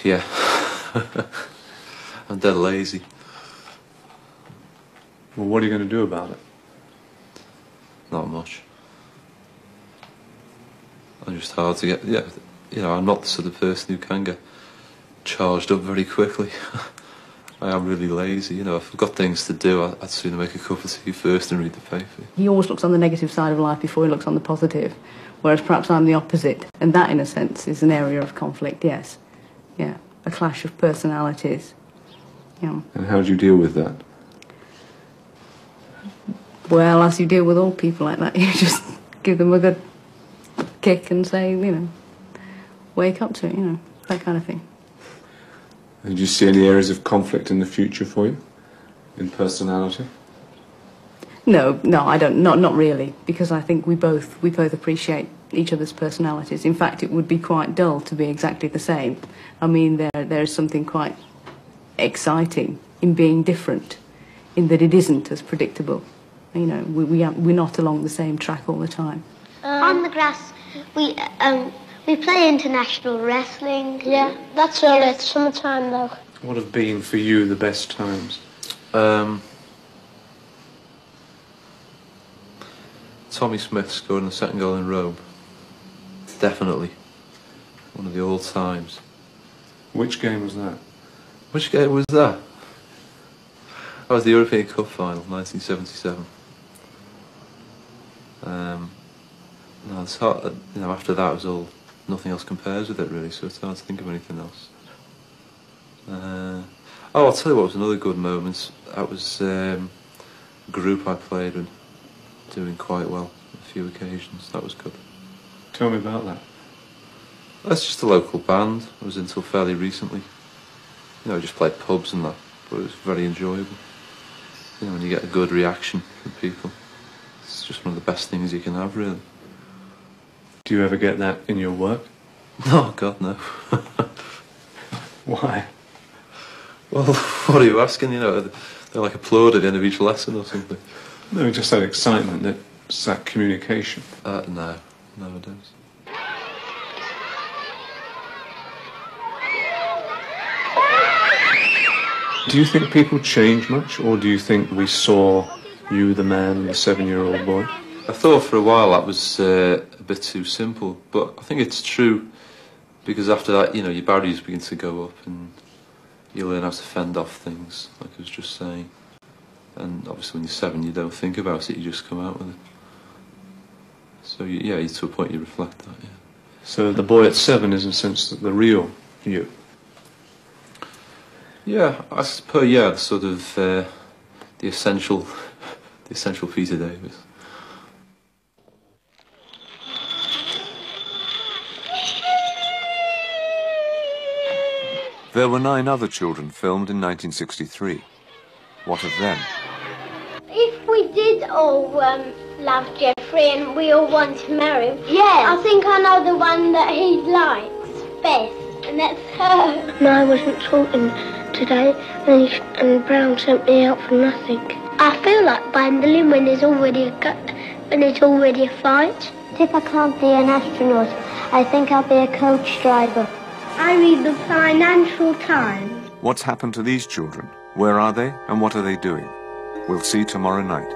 Speaker 9: Yeah. I'm dead lazy.
Speaker 3: Well, what are you going to do about it?
Speaker 9: Not much. I'm just hard to get, yeah, you know, I'm not the sort of person who can get charged up very quickly. I am really lazy, you know, if I've got things to do, I'd sooner make a cup of tea first and read the paper.
Speaker 5: He always looks on the negative side of life before he looks on the positive, whereas perhaps I'm the opposite. And that, in a sense, is an area of conflict, yes. Yeah, a clash of personalities. Yeah.
Speaker 3: And how do you deal with that?
Speaker 5: Well, as you deal with all people like that, you just give them a good kick and say, you know, wake up to it, you know, that kind of thing.
Speaker 3: And do you see any areas of conflict in the future for you, in personality?
Speaker 5: No, I don't. Not really, because I think we both appreciate each other's personalities. In fact, it would be quite dull to be exactly the same. I mean, there is something quite exciting in being different, in that it isn't as predictable. You know, we're not along the same track all the time.
Speaker 1: On the grass, we play international wrestling. Yeah, that's all. It's summertime though.
Speaker 3: What have been for you the best times?
Speaker 9: Tommy Smith scoring the second goal in Rome. Definitely. One of the old times.
Speaker 3: Which game was that?
Speaker 9: Which game was that? That was the European Cup final, 1977. No, it's hard, you know, after that it was all, nothing else compares with it really, so it's hard to think of anything else. Oh, I'll tell you what was another good moment. That was a group I played with, doing quite well on a few occasions. That was good.
Speaker 3: Tell me about that.
Speaker 9: That's just a local band. I was until fairly recently. You know, I just played pubs and that, but it was very enjoyable. You know, when you get a good reaction from people, it's just one of the best things you can have, really.
Speaker 3: Do you ever get that in your work?
Speaker 9: No, God, no.
Speaker 3: Why?
Speaker 9: Well, what are you asking? You know, they like applaud at the end of each lesson or something.
Speaker 3: No, just that excitement, that communication.
Speaker 9: No, I don't.
Speaker 3: Do you think people change much, or do you think we saw you, the man, the 7-year-old boy?
Speaker 9: I thought for a while that was a bit too simple, but I think it's true, because after that, you know, your barriers begin to go up and you learn how to fend off things, like I was just saying. And obviously when you're 7, you don't think about it, you just come out with it. So, yeah, to a point you reflect that, yeah.
Speaker 3: So the boy at 7 is in a sense the real you?
Speaker 9: Yeah, I suppose, yeah, sort of the essential Peter Davis.
Speaker 4: There were 9 other children filmed in 1963. What of them?
Speaker 1: If we did all love Jeffrey and we all want to marry him, I think I know the one that he likes best, and that's her.
Speaker 7: No, I wasn't talking today, and Brown sent me out for nothing.
Speaker 1: I feel like bundling when there's already a fight. If I can't be an astronaut, I think I'll be a coach driver. I read the Financial Times.
Speaker 4: What's happened to these children? Where are they and what are they doing? We'll see tomorrow night.